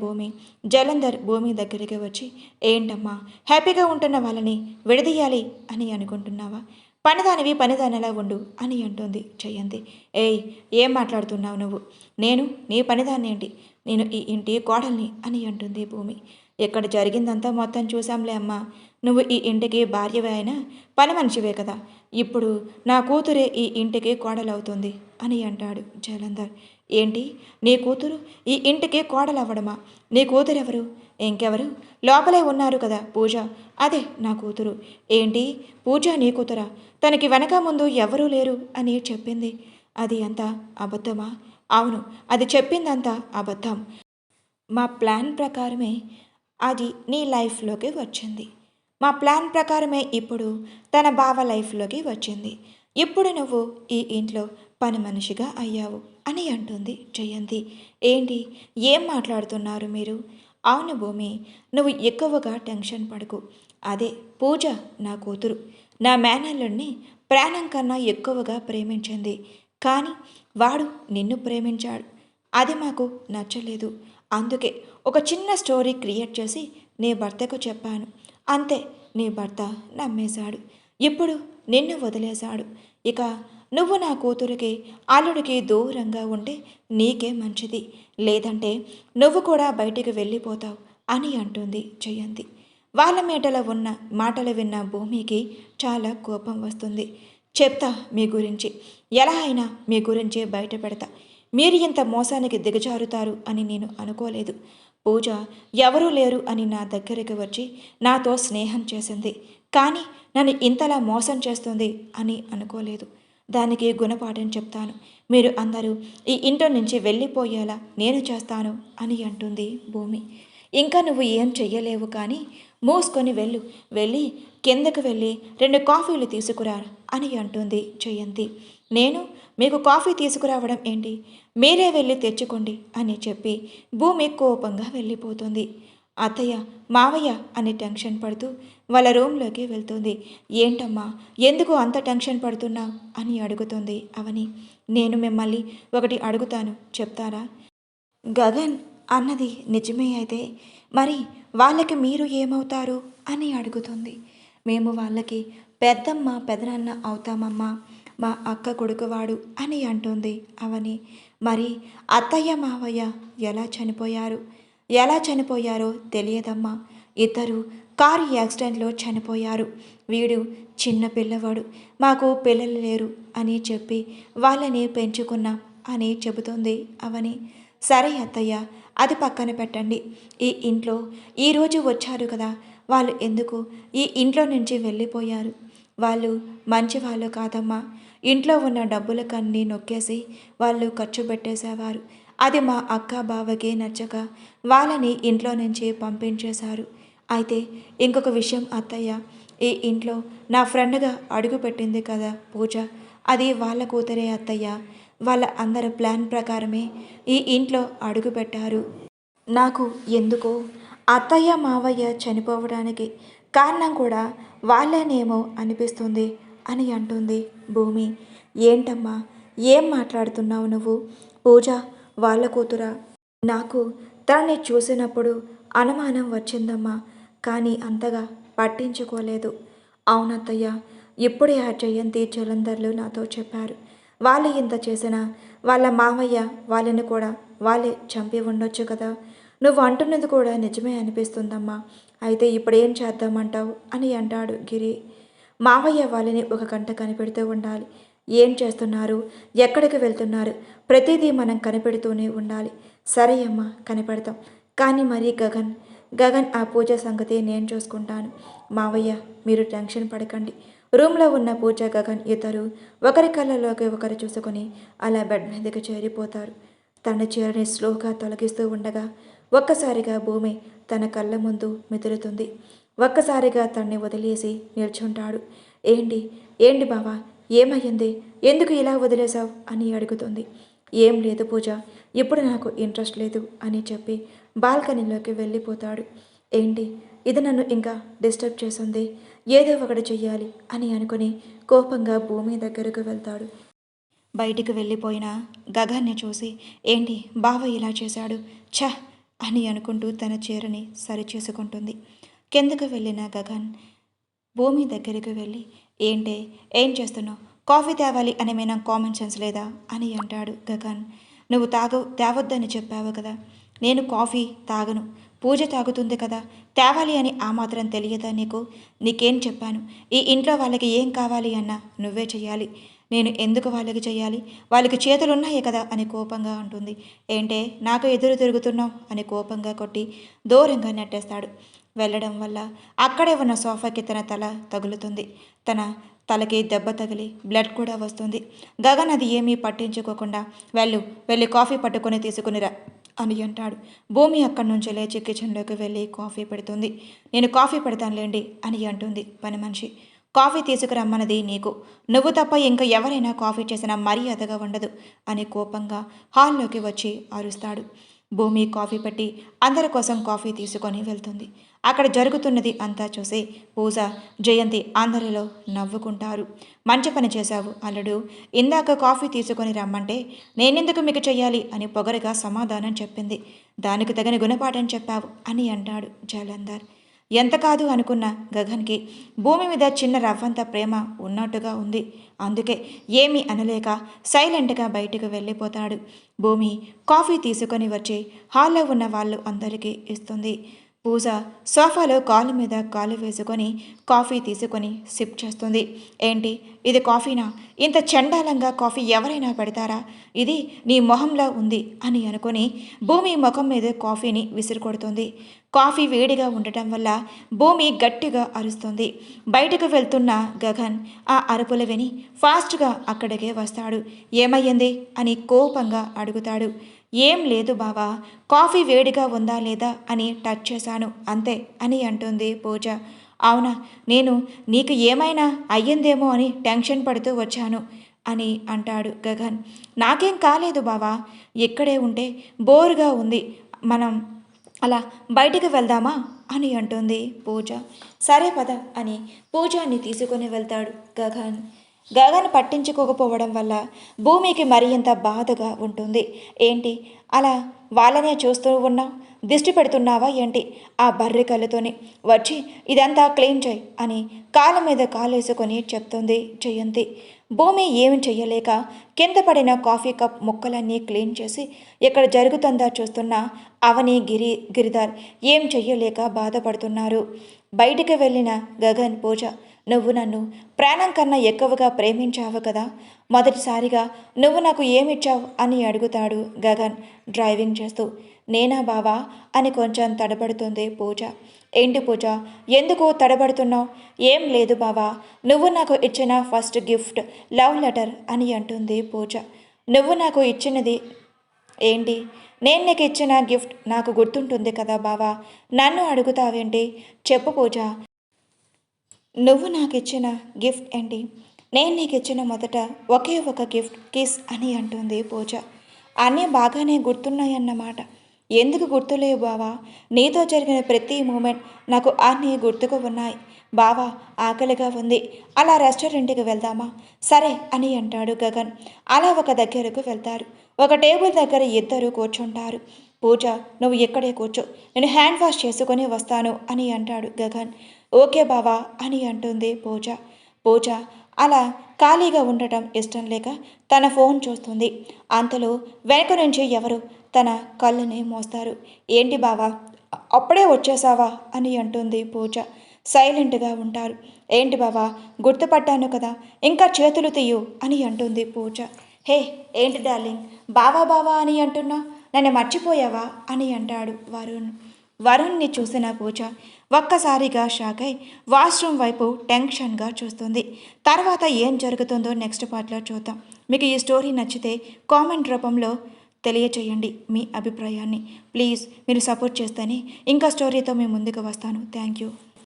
A: జలంధర్ భూమి దగ్గరికి వచ్చి, ఏంటమ్మా, హ్యాపీగా ఉంటున్న వాళ్ళని విడదీయాలి అని అనుకుంటున్నావా? పనిదానివి పనిదానిలా ఉండు అని అంటుంది జయంతి. ఏయ్, ఏం మాట్లాడుతున్నావు నువ్వు? నేను నీ పనిదాన్ని ఏంటి? నేను ఈ ఇంటి కోడల్ని అని అంటుంది భూమి. ఇక్కడ జరిగిందంతా మొత్తం చూసాంలే అమ్మా. నువ్వు ఈ ఇంటికి భార్యవే అయినా పని మనిషివే కదా. ఇప్పుడు నా కూతురే ఈ ఇంటికి కోడలవుతుంది అని అంటాడు జలంధర్. ఏంటి, నీ కూతురు ఈ ఇంటికి కోడలవ్వడమా? నీ కూతురెవరు? ఇంకెవరు? లోపలే ఉన్నారు కదా పూజ, అదే నా కూతురు. ఏంటి, పూజ నీ కూతురా? తనకి వెనక ముందు ఎవరూ లేరు అని చెప్పింది. అది అంతా అబద్ధమా? అవును, అది చెప్పిందంతా అబద్ధం. మా ప్లాన్ ప్రకారమే అది నీ లైఫ్లోకి వచ్చింది. మా ప్లాన్ ప్రకారమే ఇప్పుడు తన బావ లైఫ్లోకి వచ్చింది. ఇప్పుడు నువ్వు ఈ ఇంట్లో పని మనిషిగా అయ్యావు అని అంటుంది జయంతి. ఏంటి, ఏం మాట్లాడుతున్నారు మీరు? అవును భూమి, నువ్వు ఎక్కువగా టెన్షన్ పడకు. అదే పూజ నా కూతురు. నా మేనల్లుడిని ప్రాణం కన్నా ఎక్కువగా ప్రేమించింది. కానీ వాడు నిన్ను ప్రేమించాడు. అది మాకు నచ్చలేదు. అందుకే ఒక చిన్న స్టోరీ క్రియేట్ చేసి నీ భర్తకు చెప్పాను. అంతే, నీ భర్త నమ్మేశాడు. ఇప్పుడు నిన్ను వదిలేశాడు. ఇక నువ్వు నా కూతురికి అల్లుడికి దూరంగా ఉంటే నీకే మంచిది. లేదంటే నువ్వు కూడా బయటికి వెళ్ళిపోతావు అని అంటుంది జయంతి. వాళ్ళ మాటలు విన్న భూమికి చాలా కోపం వస్తుంది. చెప్తా మీ గురించి, ఎలా అయినా మీ గురించి బయట పెడతా. మీరు ఇంత మోసానికి దిగజారుతారు అని నేను అనుకోలేదు. పూజ ఎవరూ లేరు అని నా దగ్గరికి వచ్చి నాతో స్నేహం చేసింది. కానీ నన్ను ఇంతలా మోసం చేస్తుంది అని అనుకోలేదు. దానికి గుణపాఠం చెప్తాను. మీరు అందరూ ఈ ఇంట్లో నుంచి వెళ్ళిపోయేలా నేను చేస్తాను అని అంటుంది భూమి. ఇంకా నువ్వు ఏం చెయ్యలేవు, కానీ మూసుకొని వెళ్ళి కిందకు వెళ్ళి 2 కాఫీలు తీసుకురా అని అంటుంది జయంతి. నేను మీకు కాఫీ తీసుకురావడం ఏంటి? మీరే వెళ్ళి తెచ్చుకోండి అని చెప్పి భూమి కోపంగా వెళ్ళిపోతుంది. అత్తయ్య, మావయ్య అని టెన్షన్ పడుతూ వాళ్ళ రూమ్లోకి వెళ్తుంది. ఏంటమ్మా, ఎందుకు అంత టెన్షన్ పడుతున్నావు అని అడుగుతుంది అవని. నేను మిమ్మల్ని ఒకటి అడుగుతాను, చెప్తారా? గగన్ అన్నది నిజమే అయితే మరి వాళ్ళకి మీరు ఏమవుతారు అని అడుగుతుంది. మేము వాళ్ళకి పెద్దమ్మ పెదనాన్న అవుతామమ్మా, మా అక్క కొడుకువాడు అని అంటుంది అవని. మరి అత్తయ్య మావయ్య ఎలా చనిపోయారో తెలియదమ్మా. ఇద్దరు కారు యాక్సిడెంట్లో చనిపోయారు. వీడు చిన్న పిల్లవాడు, మాకు పిల్లలు లేరు అని చెప్పి వాళ్ళని పెంచుకున్నాం అని చెబుతుంది అవని. సరే అత్తయ్య, అది పక్కన పెట్టండి. ఈ ఇంట్లో ఈరోజు వచ్చారు కదా, వాళ్ళు ఎందుకు ఈ ఇంట్లో నుంచి వెళ్ళిపోయారు? వాళ్ళు మంచి వాళ్ళు కాదమ్మా. ఇంట్లో ఉన్న డబ్బులకన్నీ నొక్కేసి వాళ్ళు ఖర్చు పెట్టేసేవారు. అది మా అక్క బావకి నచ్చక వాళ్ళని ఇంట్లో నుంచి పంపించేశారు. అయితే ఇంకొక విషయం అత్తయ్య, ఈ ఇంట్లో నా ఫ్రెండ్గా అడుగుపెట్టింది కదా పూజ, అది వాళ్ళ కూతురే అత్తయ్య. వాళ్ళ అందరి ప్లాన్ ప్రకారమే ఈ ఇంట్లో అడుగుపెట్టారు. నాకు ఎందుకో అత్తయ్య మావయ్య చనిపోవడానికి కారణం కూడా వాళ్ళనేమో అనిపిస్తుంది అని అంటుంది భూమి. ఏంటమ్మా, ఏం మాట్లాడుతున్నావు నువ్వు? పూజ వాళ్ళ కూతురా? నాకు తనని చూసినప్పుడు అనుమానం వచ్చిందమ్మా, కానీ అంతగా పట్టించుకోలేదు. అవునత్తయ్య, ఇప్పుడే ఆ జయంతి జలంధర్లు నాతో చెప్పారు. వాళ్ళు ఇంత చేసినా వాళ్ళ మామయ్య వాళ్ళని కూడా వాళ్ళే చంపి ఉండొచ్చు కదా. నువ్వు అంటున్నది కూడా నిజమే అనిపిస్తుందమ్మా. అయితే ఇప్పుడేం చేద్దామంటావు అని అంటాడు గిరి. మావయ్య వాళ్ళని ఒక గంట కనిపెడుతూ ఉండాలి. ఏం చేస్తున్నారు, ఎక్కడికి వెళ్తున్నారు, ప్రతిదీ మనం కనిపెడుతూనే ఉండాలి. సరే అమ్మా, కనిపెడతాం. కానీ మరి గగన్ ఆ పూజ సంగతి నేను చూసుకుంటాను. మావయ్య, మీరు టెన్షన్ పడకండి. రూమ్లో ఉన్న పూజ గగన్ ఇద్దరు ఒకరి కళ్ళలోకి ఒకరు చూసుకొని అలా బెడ్ మీదకి చేరిపోతారు. తన చీరని స్లోగా తొలగిస్తూ ఉండగా ఒక్కసారిగా భూమి తన కళ్ళ ముందు మెదులుతుంది. ఒక్కసారిగా తన్ని వదిలేసి నిల్చుంటాడు. ఏంటి బావా, ఏమయ్యింది? ఎందుకు ఇలా వదిలేశావు అని అడుగుతుంది. ఏం లేదు పూజ, ఇప్పుడు నాకు ఇంట్రెస్ట్ లేదు అని చెప్పి బాల్కనీలోకి వెళ్ళిపోతాడు. ఏంటి, ఇది నన్ను ఇంకా డిస్టర్బ్ చేస్తుంది, ఏదో ఒకటి చెయ్యాలి అని అనుకుని కోపంగా భూమి దగ్గరకు వెళ్తాడు. బయటికి వెళ్ళిపోయిన గగన్ని చూసి, ఏంటి బావ ఇలా చేశాడు, ఛ అని అనుకుంటూ తన చీరని సరిచేసుకుంటుంది. కిందకు వెళ్ళిన గగన్ భూమి దగ్గరికి వెళ్ళి, ఏంటే, ఏం చేస్తున్నావు? కాఫీ తేవాలి అనేమైనా కామన్ సెన్స్ లేదా అని అంటాడు గగన్. నువ్వు తేవద్దని చెప్పావు కదా. నేను కాఫీ తాగను, పూజ తాగుతుంది కదా, తేవాలి అని ఆ మాత్రం తెలియదా నీకు? నీకేం చెప్పాను? ఈ ఇంట్లో వాళ్ళకి ఏం కావాలి అన్నా నువ్వే చెయ్యాలి. నేను ఎందుకు వాళ్ళకి చెయ్యాలి? వాళ్ళకి చేతులున్నాయి కదా అని కోపంగా అంటుంది. ఏంటే, నాకు ఎదురు తిరుగుతున్నావు అని కోపంగా కొట్టి దూరంగా నెట్టేస్తాడు. వెళ్ళడం వల్ల అక్కడే ఉన్న సోఫాకి తన తల తగులుతుంది. తన తలకి దెబ్బ తగిలి బ్లడ్ కూడా వస్తుంది. గగన్ అది ఏమీ పట్టించుకోకుండా వెళ్ళి కాఫీ పట్టుకొని తీసుకునిరా అని అంటాడు. భూమి అక్కడి నుంచి లేచి కిచెన్లోకి వెళ్ళి కాఫీ పెడుతుంది. నేను కాఫీ పెడతానులేండి అని అంటుంది పని మనిషి. కాఫీ తీసుకురమ్మన్నది నీకు, నువ్వు తప్ప ఇంకా ఎవరైనా కాఫీ చేసినా మర్యాదగా ఉండదు అని కోపంగా హాల్లోకి వచ్చి అరుస్తాడు. భూమి కాఫీ పెట్టి అందరి కోసం కాఫీ తీసుకొని వెళ్తుంది. అక్కడ జరుగుతున్నది అంతా చూసి పూజ, జయంతి అందరిలో నవ్వుకుంటారు. మంచి పని చేశావు అల్లుడు, ఇందాక కాఫీ తీసుకొని రమ్మంటే నేనెందుకు మీకు చెయ్యాలి అని పొగరుగా సమాధానం చెప్పింది. దానికి తగిన గుణపాఠం చెప్పావు అని అంటాడు జలంధర్. ఎంత కాదు అనుకున్న గగన్కి భూమి మీద చిన్న రవ్వంత ప్రేమ ఉన్నట్టుగా ఉంది. అందుకే ఏమీ అనలేక సైలెంట్గా బయటకు వెళ్ళిపోతాడు. భూమి కాఫీ తీసుకొని వచ్చి హాల్లో ఉన్న వాళ్ళు అందరికీ ఇస్తుంది. పూజ సోఫాలో కాలు మీద కాలు వేసుకొని కాఫీ తీసుకొని సిప్ చేస్తుంది. ఏంటి, ఇది కాఫీనా? ఇంత చండాలంగా కాఫీ ఎవరైనా పెడతారా? ఇది నీ మొహంలా ఉంది అని అనుకొని భూమి ముఖం మీద కాఫీని విసిరికొడుతుంది. కాఫీ వేడిగా ఉండటం వల్ల భూమి గట్టిగా అరుస్తుంది. బయటకు వెళ్తున్న గగన్ ఆ అరుపులు విని ఫాస్ట్గా అక్కడికే వస్తాడు. ఏమయ్యింది అని కోపంగా అడుగుతాడు. ఏం లేదు బావా, కాఫీ వేడిగా ఉందా లేదా అని టచ్ చేశాను అంతే అని అంటుంది పూజ. అవునా, నేను నీకు ఏమైనా అయ్యిందేమో అని టెన్షన్ పడుతూ వచ్చాను అని అంటాడు గగన్. నాకేం కాలేదు బావా, ఇక్కడే ఉంటే బోరుగా ఉంది, మనం అలా బయటికి వెళ్దామా అని అంటుంది పూజ. సరే పద అని పూజని తీసుకొని వెళ్తాడు గగన్. గగన్ పట్టించుకోకపోవడం వల్ల భూమికి మరింత బాధగా ఉంటుంది. ఏంటి అలా వాళ్ళనే చూస్తూ ఉన్నావు, దిష్టి పెడుతున్నావా ఏంటి? ఆ బర్రె కళ్ళతోని వచ్చి ఇదంతా క్లీన్ చేయి అని కాళ్ళ మీద కాలేసుకొని చెప్తుంది జయంతి. భూమి ఏమి చెయ్యలేక కింద పడిన కాఫీ కప్ ముక్కలన్నీ క్లీన్ చేసి ఎక్కడ జరుగుతుందా చూస్తున్న అవని గిరిధర్ ఏం చెయ్యలేక బాధపడుతున్నారు. బయటికి వెళ్ళిన గగన్ పూజ, నువ్వు నన్ను ప్రాణం కన్నా ఎక్కువగా ప్రేమించావు కదా, మొదటిసారిగా నువ్వు నాకు ఏమిచ్చావు అని అడుగుతాడు గగన్ డ్రైవింగ్ చేస్తూ. నేనా బావా అని కొంచెం తడబడుతుంది పూజ. ఏంటి పూజ, ఎందుకు తడబడుతున్నావు? ఏం లేదు బావా, నువ్వు నాకు ఇచ్చిన ఫస్ట్ గిఫ్ట్ లవ్ లెటర్ అని అంటుంది పూజ. నువ్వు నాకు ఇచ్చినది ఏంటి? నేను నీకు ఇచ్చిన గిఫ్ట్ నాకు గుర్తుంటుంది కదా బావా, నన్ను అడుగుతావేంటి? చెప్పు పూజ, నువ్వు నాకు ఇచ్చిన గిఫ్ట్ ఏంటి? నేను నీకు ఇచ్చిన మొదట ఒకే ఒక గిఫ్ట్ కిస్ అని అంటుంది పూజ. అన్నీ బాగానే గుర్తున్నాయన్నమాట. ఎందుకు గుర్తులేవు బావా? నీతో జరిగిన ప్రతి మూమెంట్ నాకు అన్నీ గుర్తుకు ఉన్నాయి. బావా ఆకలిగా ఉంది, అలా రెస్టారెంట్కి వెళ్దామా? సరే అని అంటాడు గగన్. అలా ఒక దగ్గరకు వెళ్తారు. ఒక టేబుల్ దగ్గర ఇద్దరు కూర్చుంటారు. పూజ, నువ్వు ఇక్కడే కూర్చో, నేను హ్యాండ్ వాష్ చేసుకొని వస్తాను అని అంటాడు గగన్. ఓకే బావా అని అంటుంది పూజ. పూజ అలా ఖాళీగా ఉండటం ఇష్టం లేక తన ఫోన్ చూస్తుంది. అంతలో వెనక నుంచి ఎవరు తన కళ్ళని మోస్తారు. ఏంటి బావా, అప్పుడే వచ్చేసావా అని అంటుంది పూజ. సైలెంట్గా ఉంటారు. ఏంటి బావా, గుర్తుపట్టాను కదా, ఇంకా చేతులు తీయు అని అంటుంది పూజ. హే ఏంటి డార్లింగ్, బావా బావా అని అంటున్నా, నన్ను మర్చిపోయావా అని అంటాడు వరుణ్. వరుణ్ని చూసిన పూజ ఒక్కసారిగా షాక్ అయి వాష్రూమ్ వైపు టెన్షన్గా చూస్తుంది. తర్వాత ఏం జరుగుతుందో నెక్స్ట్ పార్ట్లో చూద్దాం. మీకు ఈ స్టోరీ నచ్చితే కామెంట్ రూపంలో తెలియచేయండి మీ అభిప్రాయాన్ని. ప్లీజ్ మీరు సపోర్ట్ చేస్తేనే ఇంకా స్టోరీతో మీ ముందుకు వస్తాను. Thank you.